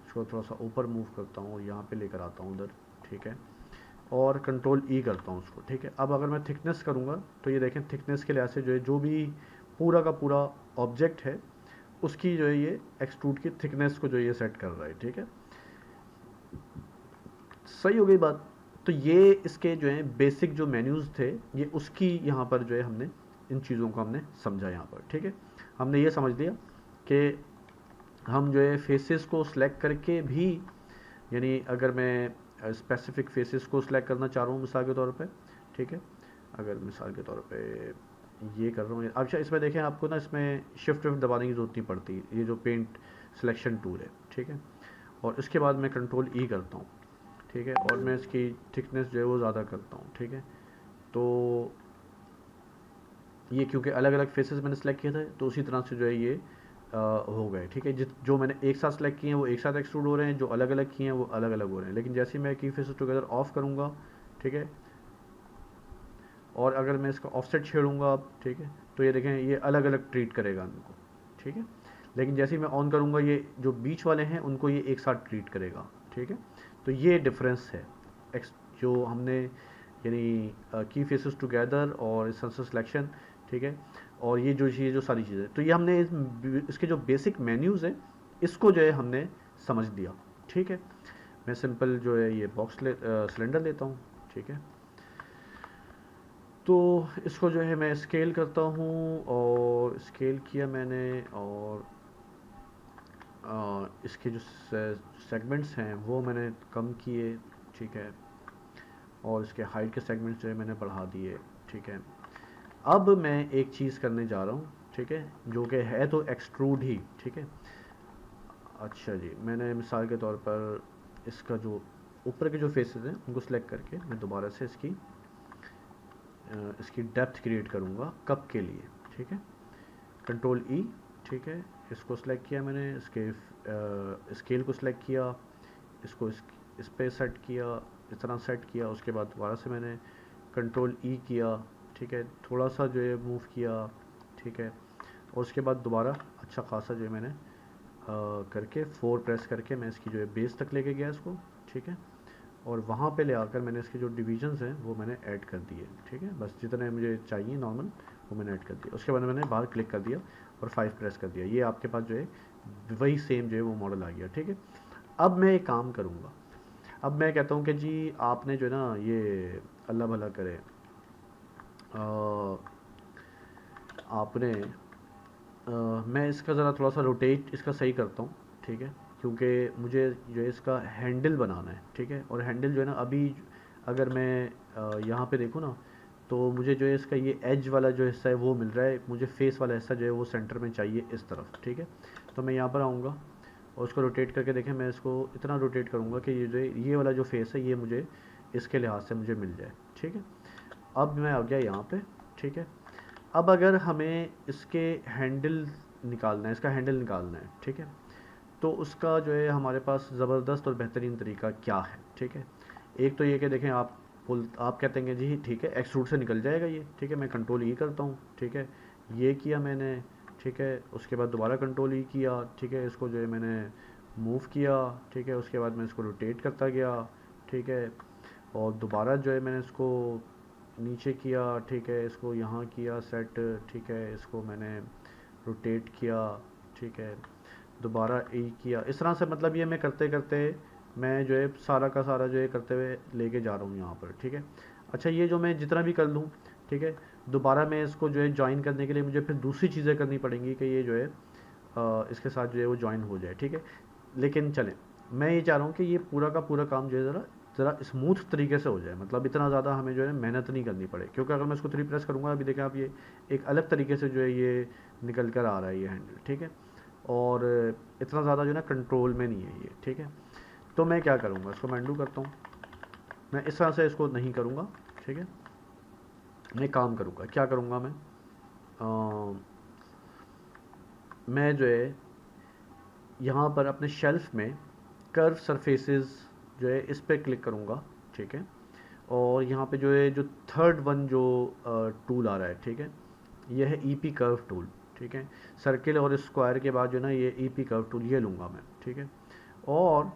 इसको थोड़ा सा ऊपर मूव करता हूँ और यहाँ पे लेकर आता हूँ उधर, ठीक है, और कंट्रोल ई करता हूँ उसको, ठीक है। अब अगर मैं थिकनेस करूँगा तो ये देखें थिकनेस के लिहाज से जो है जो भी पूरा का पूरा ऑब्जेक्ट है उसकी जो है ये एक्सट्रूड की थिकनेस को जो ये सेट कर रहा है, ठीक है। सही हो गई बात। तो ये इसके जो है बेसिक जो मेन्यूज़ थे ये उसकी यहाँ पर जो है हमने इन चीज़ों को हमने समझा यहाँ पर, ठीक है। हमने ये समझ लिया कि हम जो है फेसेस को सिलेक्ट करके भी, यानी अगर मैं स्पेसिफिक फेसेस को सिलेक्ट करना चाह रहा हूँ मिसाल के तौर पे, ठीक है, अगर मिसाल के तौर पे ये कर रहा हूँ। अच्छा, इसमें देखें आपको ना इसमें शिफ्ट विफ्ट दबाने की ज़रूरत नहीं पड़ती, ये जो पेंट सिलेक्शन टूल है, ठीक है, और इसके बाद मैं कंट्रोल ई करता हूँ, ठीक है, और मैं इसकी थिकनेस जो है वो ज़्यादा करता हूँ, ठीक है। तो ये क्योंकि अलग अलग फेसेस मैंने सेलेक्ट किए थे तो उसी तरह से जो है ये हो गए, ठीक है। जो मैंने एक साथ सेलेक्ट किए हैं वो एक साथ एक्सट्रूड हो रहे हैं, जो अलग अलग किए हैं वो अलग अलग हो रहे हैं। लेकिन जैसे ही मैं की फेसेस टुगेदर ऑफ करूँगा, ठीक है, और अगर मैं इसका ऑफसेट छेड़ूंगा अब, ठीक है, तो ये देखें ये अलग अलग ट्रीट करेगा उनको, ठीक है। लेकिन जैसे ही मैं ऑन करूँगा ये जो बीच वाले हैं उनको ये एक साथ ट्रीट करेगा, ठीक है। तो ये डिफरेंस है जो हमने यानी की फेसेस टुगेदर और सेंसर सिलेक्शन, ठीक है, और ये जो सारी चीज़ें, तो ये हमने इसके जो बेसिक मेन्यूज़ हैं इसको जो है हमने समझ लिया, ठीक है। मैं सिंपल जो है ये सिलेंडर लेता हूँ, ठीक है। तो इसको जो है मैं स्केल करता हूँ और स्केल किया मैंने, और इसके जो सेगमेंट्स हैं वो मैंने कम किए, ठीक है, और इसके हाइट के सेगमेंट्स जो है मैंने बढ़ा दिए, ठीक है। अब मैं एक चीज़ करने जा रहा हूँ, ठीक है, जो कि है तो एक्सट्रूड ही, ठीक है। अच्छा जी, मैंने मिसाल के तौर पर इसका जो ऊपर के जो फेसेस हैं उनको सेलेक्ट करके मैं दोबारा से इसकी डेप्थ क्रिएट करूँगा कप के लिए, ठीक है, कंट्रोल ई, ठीक है, इसको सेलेक्ट किया मैंने, इसके स्केल को सेलेक्ट किया, इसको इस पे सेट किया, इस तरह सेट किया, उसके बाद दोबारा से मैंने कंट्रोल ई किया, ठीक है, थोड़ा सा जो है मूव किया, ठीक है, और उसके बाद दोबारा अच्छा खासा जो है मैंने करके 4 प्रेस करके मैं इसकी जो है बेस तक लेके गया इसको, ठीक है। और वहाँ पे ले आकर मैंने इसके जो डिवीजन्स हैं वो मैंने ऐड कर दिए, ठीक है। बस जितने मुझे चाहिए नॉर्मल वो मैंने ऐड कर दिया। उसके बाद मैंने बाहर क्लिक कर दिया और 5 प्रेस कर दिया। ये आपके पास जो है वही सेम जो है वो मॉडल आ गया, ठीक है। अब मैं एक काम करूँगा, अब मैं कहता हूँ कि जी आपने जो है ना ये अल्लाह भला करे, आपने मैं इसका ज़रा थोड़ा सा रोटेट इसका सही करता हूँ, ठीक है। क्योंकि मुझे जो है इसका हैंडल बनाना है, ठीक है। और हैंडल जो है ना अभी अगर मैं यहाँ पे देखूँ ना तो मुझे जो है इसका ये एज वाला जो हिस्सा है वो मिल रहा है, मुझे फेस वाला हिस्सा जो है वो सेंटर में चाहिए इस तरफ, ठीक है। तो मैं यहाँ पर आऊँगा और उसको रोटेट करके देखें, मैं इसको इतना रोटेट करूँगा कि ये जो ये वाला जो फेस है ये मुझे इसके लिहाज से मुझे मिल जाए, ठीक है। अब मैं आ गया यहाँ पे, ठीक है। अब अगर हमें इसके हैंडल निकालना है, इसका हैंडल निकालना है, ठीक है। तो उसका जो है हमारे पास ज़बरदस्त और बेहतरीन तरीका क्या है, ठीक है। एक तो ये कि देखें आप कहते हैं जी ठीक है एक्सट्रूड से निकल जाएगा ये, ठीक है। मैं कंट्रोल ई करता हूँ, ठीक है। ये किया मैंने, ठीक है। उसके बाद दोबारा कंट्रोल ई किया, ठीक है। इसको जो है मैंने मूव किया, ठीक है। उसके बाद मैं इसको रोटेट करता गया, ठीक है। और दोबारा जो है मैंने इसको नीचे किया, ठीक है। इसको यहाँ किया सेट, ठीक है। इसको मैंने रोटेट किया, ठीक है। दोबारा ई किया। इस तरह से मतलब ये मैं करते करते मैं जो है सारा का सारा जो है करते हुए लेके जा रहा हूँ यहाँ पर, ठीक है। अच्छा ये जो मैं जितना भी कर लूँ, ठीक है। दोबारा मैं इसको जो है ज्वाइन करने के लिए मुझे फिर दूसरी चीज़ें करनी पड़ेंगी कि ये जो है इसके साथ जो है वो ज्वाइन हो जाए, ठीक है। लेकिन चलें, मैं ये चाह रहा हूँ कि ये पूरा का पूरा काम जो है ज़रा ज़रा स्मूथ तरीके से हो जाए, मतलब इतना ज़्यादा हमें जो है मेहनत नहीं करनी पड़े। क्योंकि अगर मैं इसको 3 प्रेस करूँगा, अभी देखें आप ये एक अलग तरीके से जो है ये निकल कर आ रहा है ये हैंडल, ठीक है। और इतना ज़्यादा जो है ना कंट्रोल में नहीं है ये, ठीक है। तो मैं क्या करूँगा, इसको मैं अनडू करता हूँ। मैं इस तरह से इसको नहीं करूँगा, ठीक है। मैं काम करूँगा, क्या करूँगा मैं जो है यहाँ पर अपने शेल्फ में कर्व सरफेसेस जो है इस पर क्लिक करूँगा, ठीक है। और यहाँ पे जो है जो थर्ड वन जो टूल आ रहा है, ठीक है। ये है ईपी कर्व टूल, ठीक है। सर्किल और स्क्वायर के बाद जो है ना ये ईपी कर्व टूल ये लूँगा मैं, ठीक है। और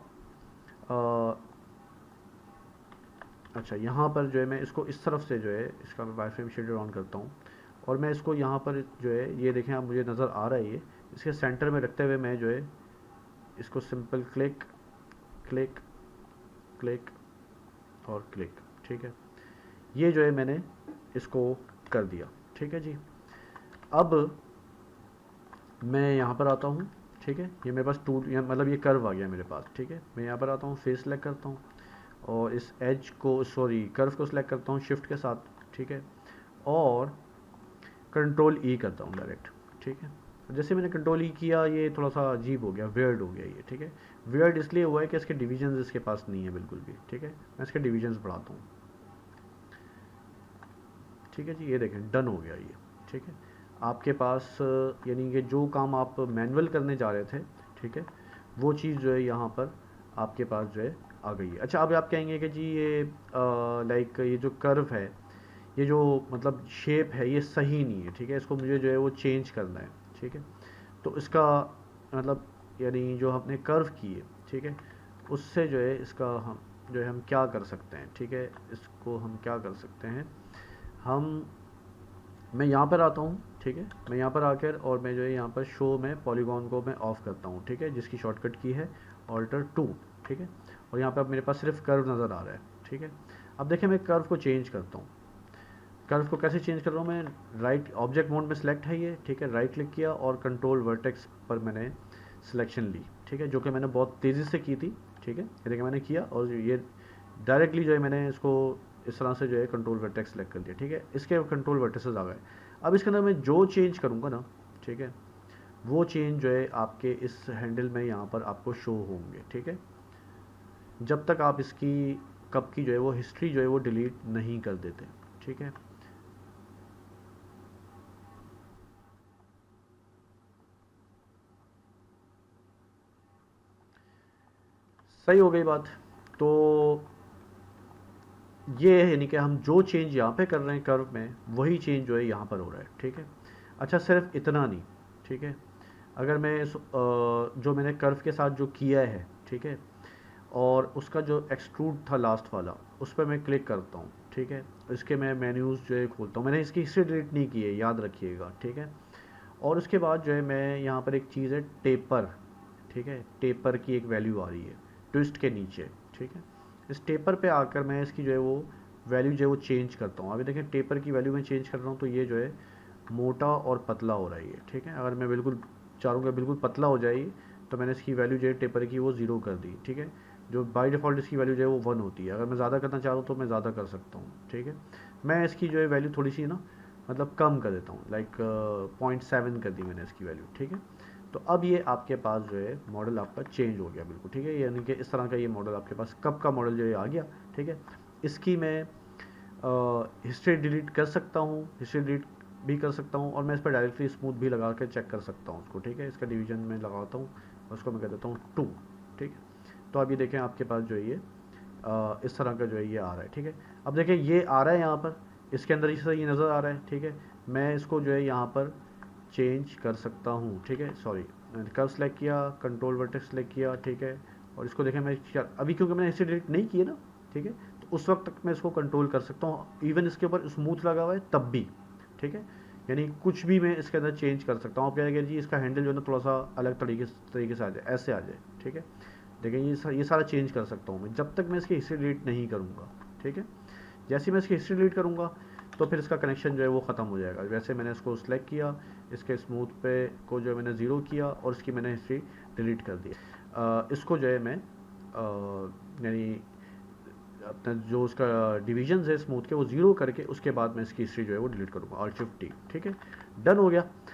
अच्छा यहाँ पर जो है मैं इसको इस तरफ से जो है इसका मैं वाईफ्रेम शेडर ऑन करता हूँ। और मैं इसको यहाँ पर जो है ये देखें आप, मुझे नज़र आ रहा है ये इसके सेंटर में रखते हुए मैं जो है इसको सिंपल क्लिक क्लिक क्लिक और क्लिक, ठीक है। ये जो है मैंने इसको कर दिया, ठीक है जी। अब मैं यहाँ पर आता हूँ, ठीक है। ये मेरे पास टूल मतलब ये कर्व आ गया मेरे पास, ठीक है। मैं यहाँ पर आता हूँ, फेस सेलेक्ट करता हूँ और इस एज को सॉरी कर्व को सिलेक्ट करता हूँ शिफ्ट के साथ, ठीक है। और कंट्रोल ई करता हूँ डायरेक्ट, ठीक है। जैसे मैंने कंट्रोल ई किया ये थोड़ा सा अजीब हो गया, वियर्ड हो गया ये, ठीक है। वियर्ड इसलिए हुआ है कि इसके डिविजन्स इसके पास नहीं है बिल्कुल भी, ठीक है। मैं इसके डिविजन्स बढ़ाता हूँ, ठीक है जी। ये देखें डन हो गया ये, ठीक है। आपके पास यानी कि जो काम आप मैनुअल करने जा रहे थे, ठीक है, वो चीज़ जो है यहाँ पर आपके पास जो है आ गई है। अच्छा अब आप कहेंगे कि जी ये लाइक ये जो कर्व है, ये जो मतलब शेप है ये सही नहीं है, ठीक है। इसको मुझे जो है वो चेंज करना है, ठीक है। तो इसका मतलब यानी जो हमने कर्व की है, ठीक है, उससे जो है इसका हम जो है हम क्या कर सकते हैं, ठीक है। इसको हम क्या कर सकते हैं, हम मैं यहाँ पर आता हूँ, ठीक है। मैं यहाँ पर आकर और मैं जो है यहाँ पर शो में पॉलीगॉन को मैं ऑफ़ करता हूँ, ठीक है, जिसकी शॉर्टकट की है ऑल्टर 2, ठीक है। और यहाँ पे अब मेरे पास सिर्फ कर्व नज़र आ रहा है, ठीक है। अब देखिए मैं कर्व को चेंज करता हूँ। कर्व को कैसे चेंज कर रहा हूँ मैं, राइट ऑब्जेक्ट मोड में सेलेक्ट है ये, ठीक है। राइट क्लिक किया और कंट्रोल वर्टेक्स पर मैंने सिलेक्शन ली, ठीक है, जो कि मैंने बहुत तेज़ी से की थी, ठीक है। ये देखिए मैंने किया और ये डायरेक्टली जो है मैंने इसको इस तरह से जो है कंट्रोल वर्टेक्स सेलेक्ट कर दिया, ठीक है। इसके कंट्रोल वर्टेक्सेस आ गए। अब इसके अंदर मैं जो चेंज करूँगा ना, ठीक है, वो चेंज जो है आपके इस हैंडल में यहाँ पर आपको शो होंगे, ठीक है। जब तक आप इसकी कब की जो है वो हिस्ट्री जो है वो डिलीट नहीं कर देते, ठीक है। सही हो गई बात। तो ये है यानी कि हम जो चेंज यहाँ पे कर रहे हैं कर्व में वही चेंज जो है यहाँ पर हो रहा है, ठीक है। अच्छा सिर्फ इतना नहीं, ठीक है। अगर मैं जो मैंने कर्व के साथ जो किया है, ठीक है, और उसका जो एक्सट्रूड था लास्ट वाला, उस पर मैं क्लिक करता हूँ, ठीक है। इसके मैं मेन्यूज़ जो है खोलता हूँ, मैंने इसकी हिस्ट्री डिलीट नहीं की है, याद रखिएगा, ठीक है। और उसके बाद जो है मैं यहाँ पर एक चीज़ है टेपर, ठीक है, टेपर की एक वैल्यू आ रही है ट्विस्ट के नीचे, ठीक है। इस टेपर पे आकर मैं इसकी जो है वो वैल्यू जो है वो चेंज करता हूँ। अभी देखें टेपर की वैल्यू मैं चेंज कर रहा हूँ तो ये जो है मोटा और पतला हो रहा है ये, ठीक है। अगर मैं बिल्कुल चाहूँगा बिल्कुल पतला हो जाए तो मैंने इसकी वैल्यू जो है टेपर की वो ज़ीरो कर दी, ठीक है। जो बाय डिफ़ॉल्ट इसकी वैल्यू जो है वो 1 होती है। अगर मैं ज़्यादा करना चाह रहा हूँ तो मैं ज़्यादा कर सकता हूँ, ठीक है। मैं इसकी जो है वैल्यू थोड़ी सी ना मतलब कम कर देता हूँ, लाइक 0.7 कर दी मैंने इसकी वैल्यू, ठीक है। तो अब ये आपके पास जो है मॉडल आपका चेंज हो गया बिल्कुल, ठीक है। यानी कि इस तरह का ये मॉडल आपके पास कब का मॉडल जो है आ गया, ठीक है। इसकी मैं हिस्ट्री डिलीट कर सकता हूँ, हिस्ट्री डिलीट भी कर सकता हूँ, और मैं इस पर डायरेक्टली स्मूथ भी लगा के चेक कर सकता हूँ उसको, ठीक है। इसका डिवीजन में लगाता हूँ और उसको मैं कह देता हूँ 2, ठीक है। तो अब ये देखें आपके पास जो है ये इस तरह का जो है ये आ रहा है, ठीक है। अब देखें ये आ रहा है यहाँ पर, इसके अंदर इस तरह ये नज़र आ रहा है, ठीक है। मैं इसको जो है यहाँ पर चेंज कर सकता हूँ, ठीक है। सॉरी, मैंने कर्व सेलेक्ट किया, कंट्रोल वर्टेक्स सेलेक्ट किया, ठीक है। और इसको देखें मैं अभी क्योंकि मैंने इसे डिलीट नहीं किया ना, ठीक है, तो उस वक्त तक मैं इसको कंट्रोल कर सकता हूँ, इवन इसके ऊपर स्मूथ लगा हुआ है तब भी, ठीक है। यानी कुछ भी मैं इसके अंदर चेंज कर सकता हूँ। आप कहेंगे जी इसका हैंडल जो है ना थोड़ा सा अलग तरीके से आ जाए, ऐसे आ जाए, ठीक है। देखें ये सारा चेंज कर सकता हूँ मैं जब तक मैं इसकी हिस्ट्री डिलीट नहीं करूँगा, ठीक है। जैसे ही मैं इसकी हिस्ट्री डिलीट करूँगा तो फिर इसका कनेक्शन जो है वो ख़त्म हो जाएगा। वैसे मैंने इसको सेलेक्ट किया, इसके स्मूथ पे को जो मैंने ज़ीरो किया और इसकी मैंने हिस्ट्री डिलीट कर दी। इसको जो है मैं यानी अपना जो उसका डिवीजन है स्मूथ के वो ज़ीरो करके उसके बाद मैं इसकी हिस्ट्री जो है वो डिलीट करूँगा, Alt Shift T, ठीक है। डन हो गया।